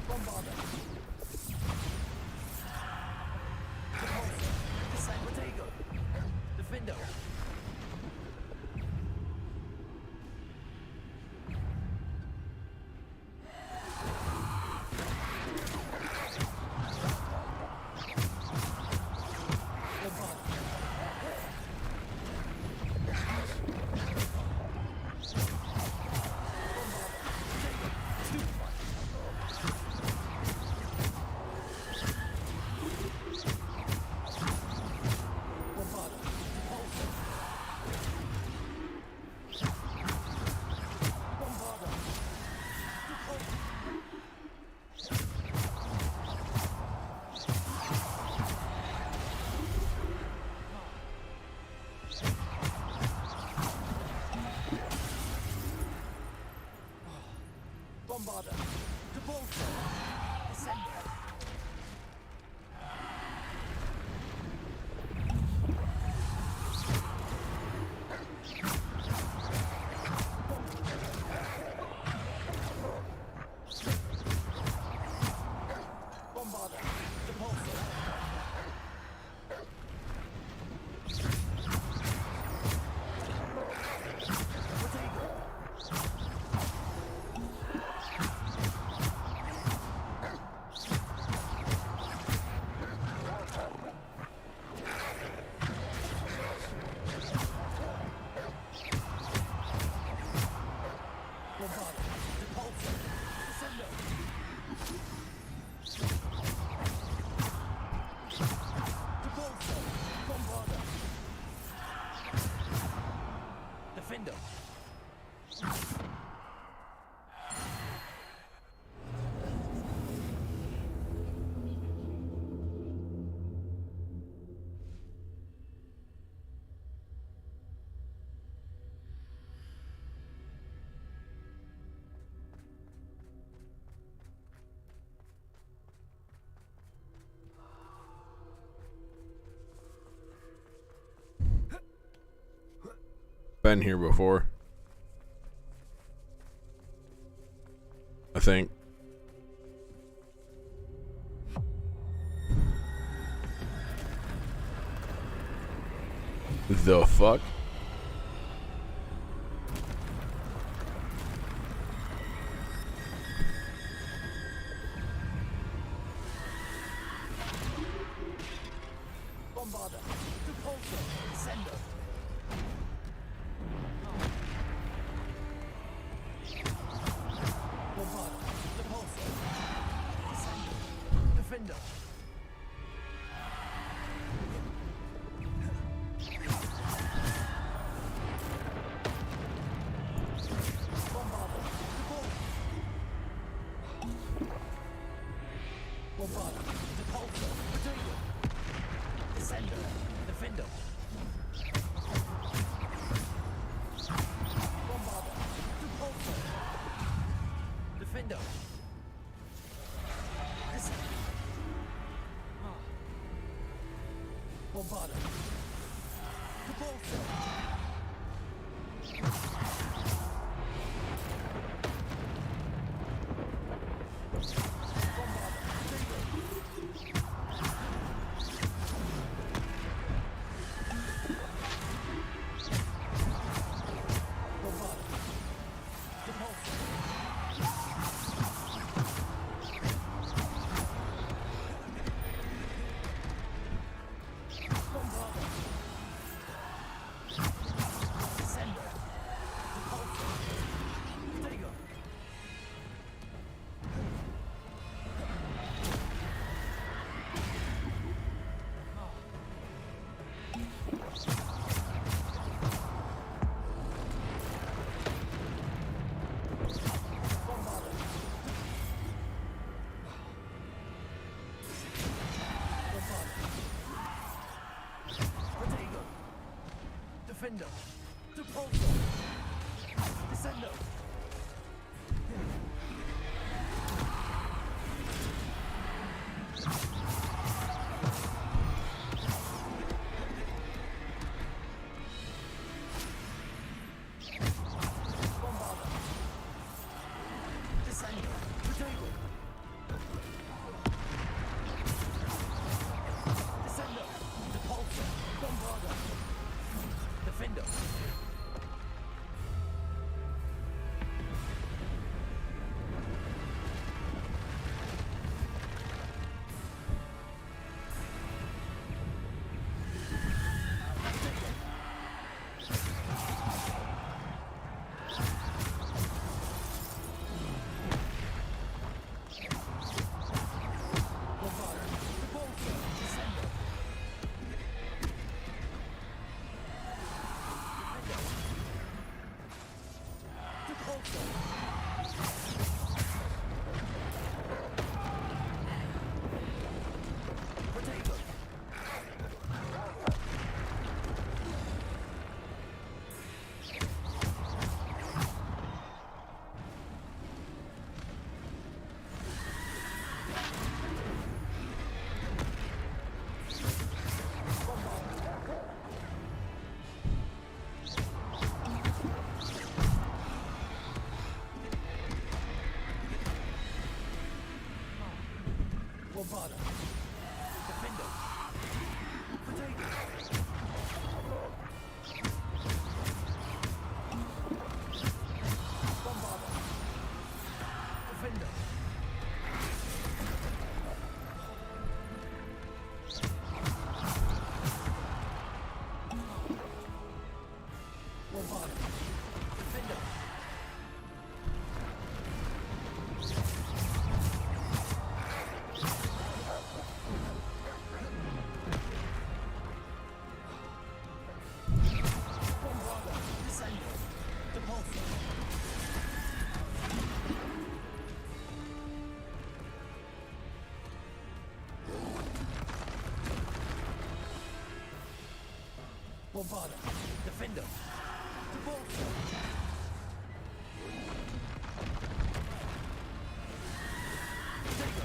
Bombarder. Protego. Defender. Defender. Been here before. I think. The fuck? Bombarder. Repulsor. Sender. Bombarder. Repulsor. Sender. Defender. Bombarder. Repulsor. Potato. Descender. Defender. Bombarder. Repulsor. Defender. Descender. Bombarder. Repulsor. Defender. Repulsor. Descender. Bombarder. Descender. Potato. Descender. Repulsor. Bombarder. Defender. Defender. Potato. Bombarder. Defender. Bombarder. Defender. Bombarder. Descender. Depulsor. Bombarder. Defender. Depulsor. Potato.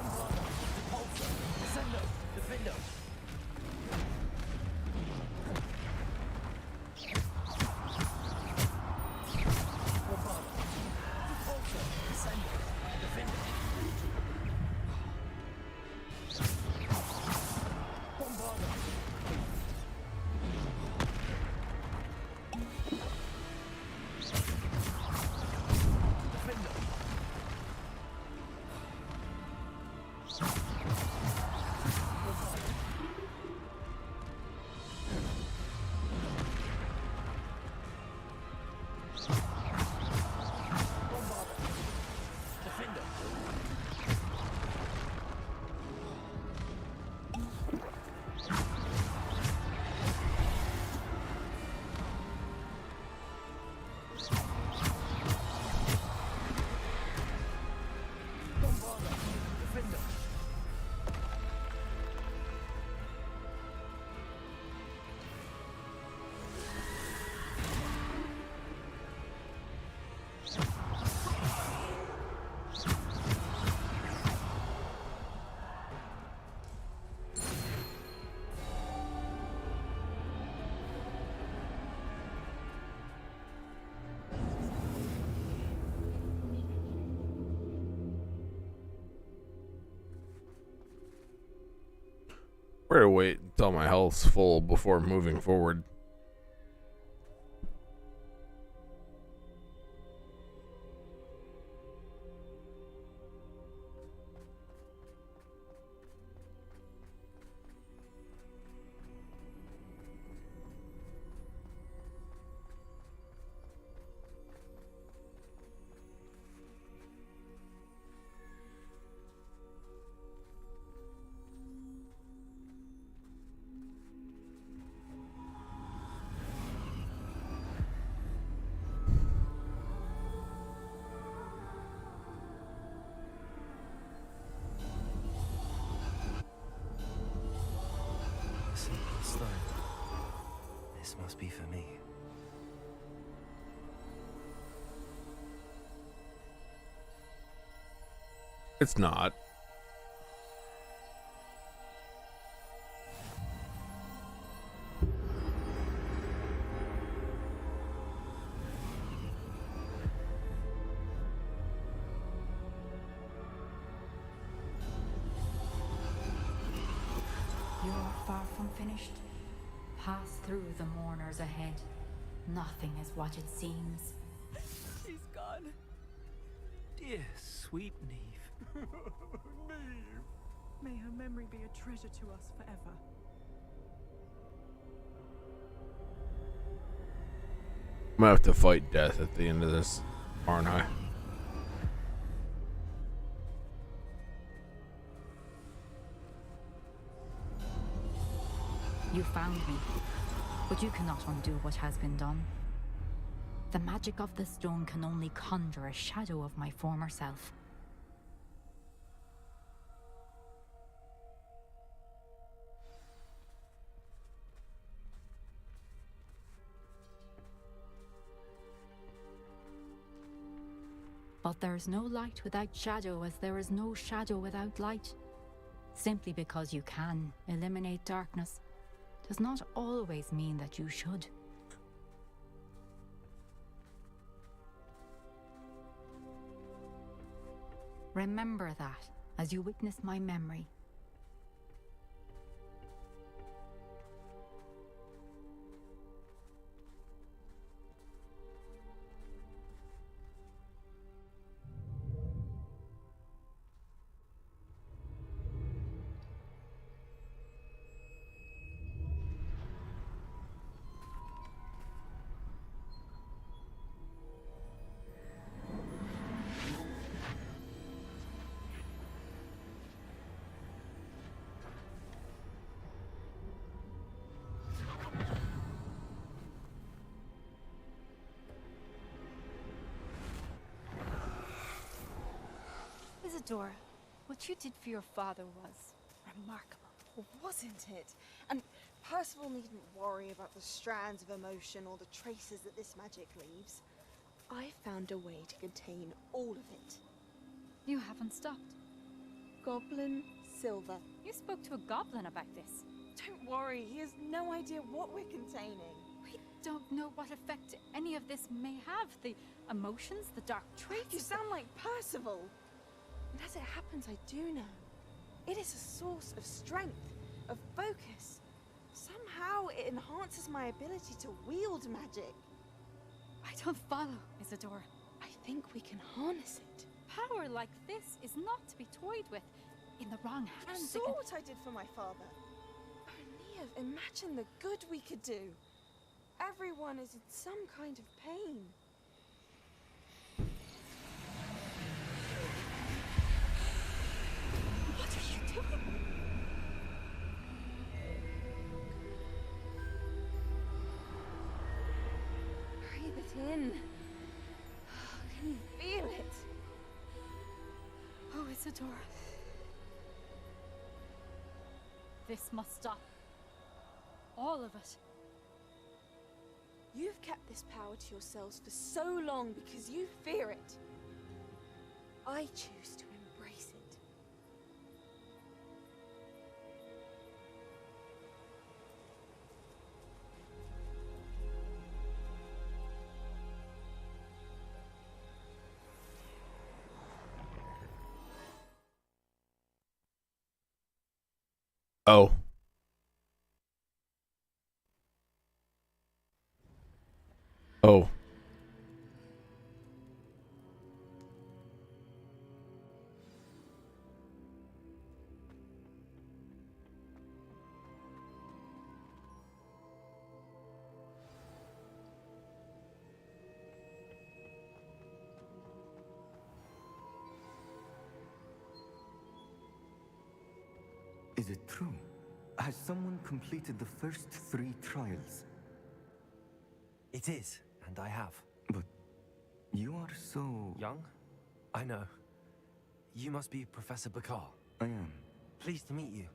Bombarder. Depulsor. Descender. Defender. Bombarder. Depulsor. Descender. Defender. Bombarder. Defender. Bombarder. Bombarder. Defender. Bombarder. Defender. Better wait until my health's full before moving forward. Simple stone. This must be for me. It's not. You're far from finished. Pass through the mourners ahead. Nothing is what it seems. She's gone. Dear, sweet Neve. May her memory be a treasure to us forever. I'm gonna have to fight death at the end of this, aren't I? You found me, but you cannot undo what has been done. The magic of the stone can only conjure a shadow of my former self. But there is no light without shadow, as there is no shadow without light. Simply because you can eliminate darkness does not always mean that you should. Remember that as you witness my memory. Isadora, what you did for your father was remarkable. Wasn't it? And Percival needn't worry about the strands of emotion or the traces that this magic leaves. I found a way to contain all of it. You haven't stopped. Goblin Silver. You spoke to a goblin about this. Don't worry, he has no idea what we're containing. We don't know what effect any of this may have. The emotions, the dark traits. You sound like Percival. And as it happens, I do know. It is a source of strength, of focus. Somehow it enhances my ability to wield magic. I don't follow, Isadora. I think we can harness it. Power like this is not to be toyed with. In the wrong hands. You saw what I did for my father. Only imagine the good we could do. Everyone is in some kind of pain. What are you doing? Breathe it in. Can you feel it? Oh, Isadora. This must stop. All of it. You've kept this power to yourselves for so long because you fear it. I choose to embrace it. Oh. Oh. Is it true? Has someone completed the first 3 trials? It is, and I have. But you are so... Young? I know. You must be Professor Bakar. I am. Pleased to meet you.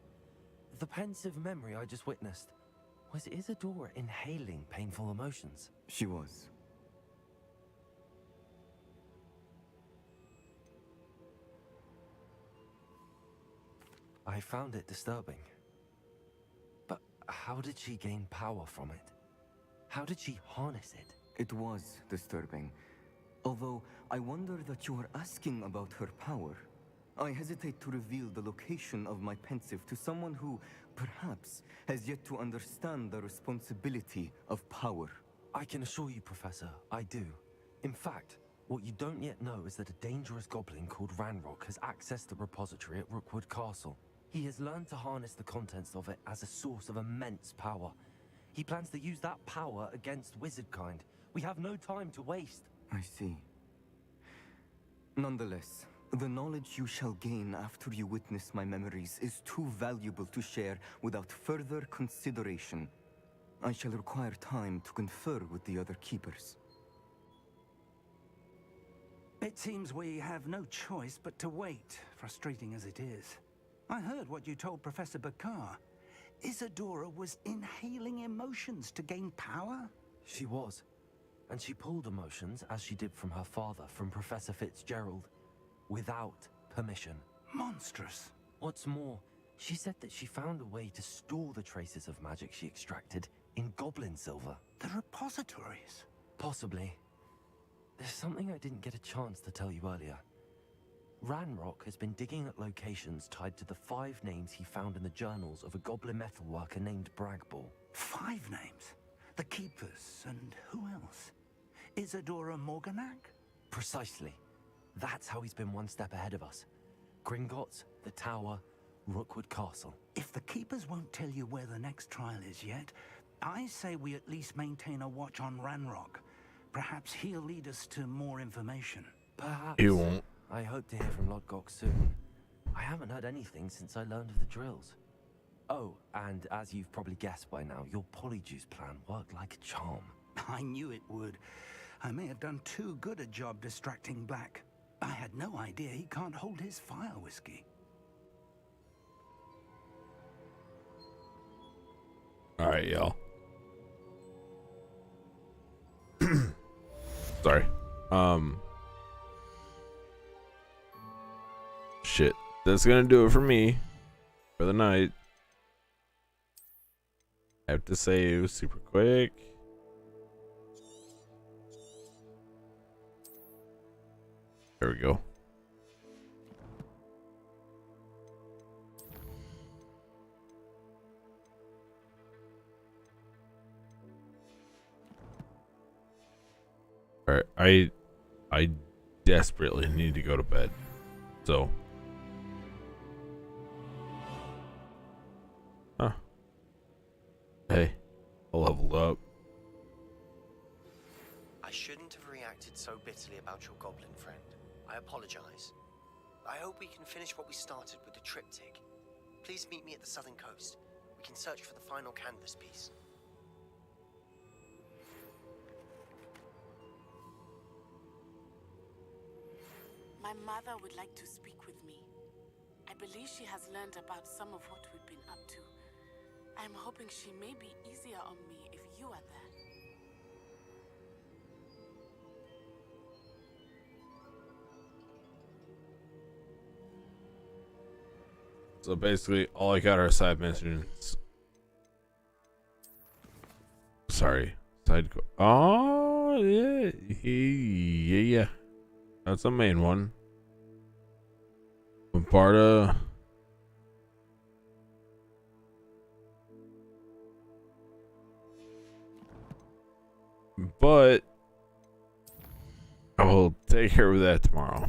The pensive memory I just witnessed. Was Isadora inhaling painful emotions? She was. I found it disturbing. But how did she gain power from it? How did she harness it? It was disturbing. Although I wonder that you are asking about her power. I hesitate to reveal the location of my pensive to someone who, perhaps, has yet to understand the responsibility of power. I can assure you, Professor, I do. In fact, what you don't yet know is that a dangerous goblin called Ranrock has accessed the repository at Rookwood Castle. He has learned to harness the contents of it as a source of immense power. He plans to use that power against wizardkind. We have no time to waste. I see. Nonetheless, the knowledge you shall gain after you witness my memories is too valuable to share without further consideration. I shall require time to confer with the other keepers. It seems we have no choice but to wait, frustrating as it is. I heard what you told Professor Bakar. Isadora was inhaling emotions to gain power? She was. And she pulled emotions, as she did from her father, from Professor Fitzgerald, without permission. Monstrous. What's more, She said that she found a way to store the traces of magic she extracted in goblin silver. The repositories? Possibly. There's something I didn't get a chance to tell you earlier. Ranrock has been digging at locations tied to the 5 names he found in the journals of a goblin metalworker named Bragball. 5 names? The Keepers, and who else? Isadora Morganac? Precisely. That's how he's been one step ahead of us. Gringotts, the Tower, Rookwood Castle. If the Keepers won't tell you where the next trial is yet, I say we at least maintain a watch on Ranrock. Perhaps he'll lead us to more information. Perhaps. He won't. I hope to hear from Lodgok soon. I haven't heard anything since I learned of the drills. Oh, and as you've probably guessed by now, your Polyjuice plan worked like a charm. I knew it would. I may have done too good a job distracting Black. I had no idea he can't hold his fire whiskey. All right, y'all. Sorry. Shit. That's gonna do it for me for the night. I have to save super quick. There we go. Alright, I desperately need to go to bed. So hey, I leveled up. I shouldn't have reacted so bitterly about your goblin friend. I apologize. I hope we can finish what we started with the triptych. Please meet me at the southern coast. We can search for the final canvas piece. My mother would like to speak with me. I believe she has learned about some of what we've been up to. I'm hoping she may be easier on me if you are there. So basically, all I got are side missions. Sorry, oh yeah. That's the main one. Bombarda. But I will take care of that tomorrow.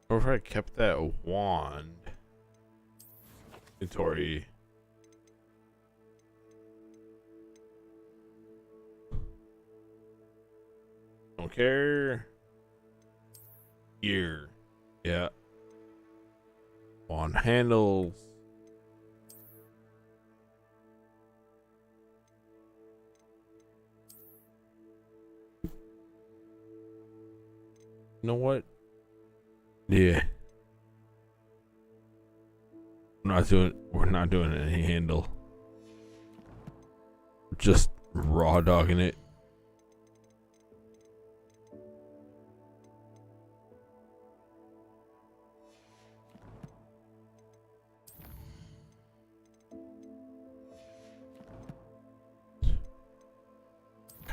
Or if I kept that wand. Inventory. Don't care. Here. Yeah. Wand handles. You know what? Yeah. We're not doing any handle. Just raw dogging it.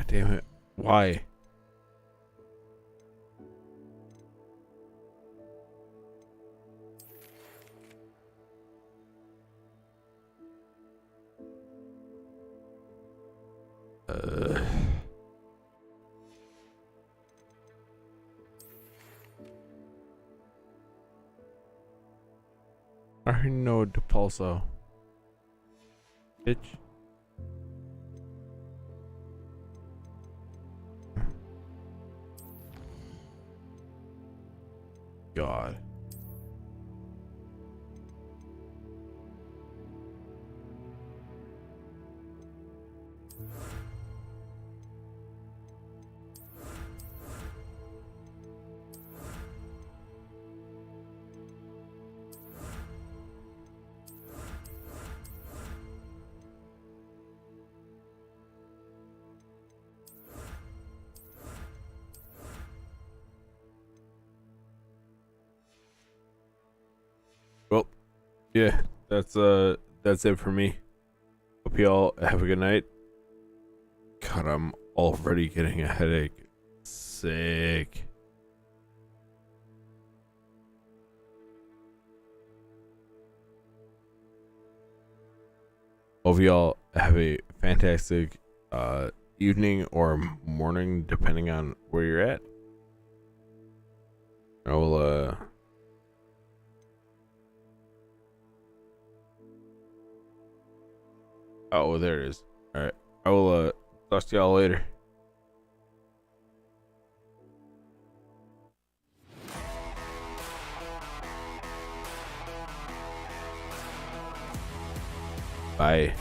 damn it. Why? I know Depulso. Bitch. God. Well, yeah, that's it for me. Hope y'all have a good night. God, I'm already getting a headache. Sick. Hope y'all have a fantastic evening or morning, depending on where you're at. I will oh, there it is. All right, I will talk to y'all later. Bye.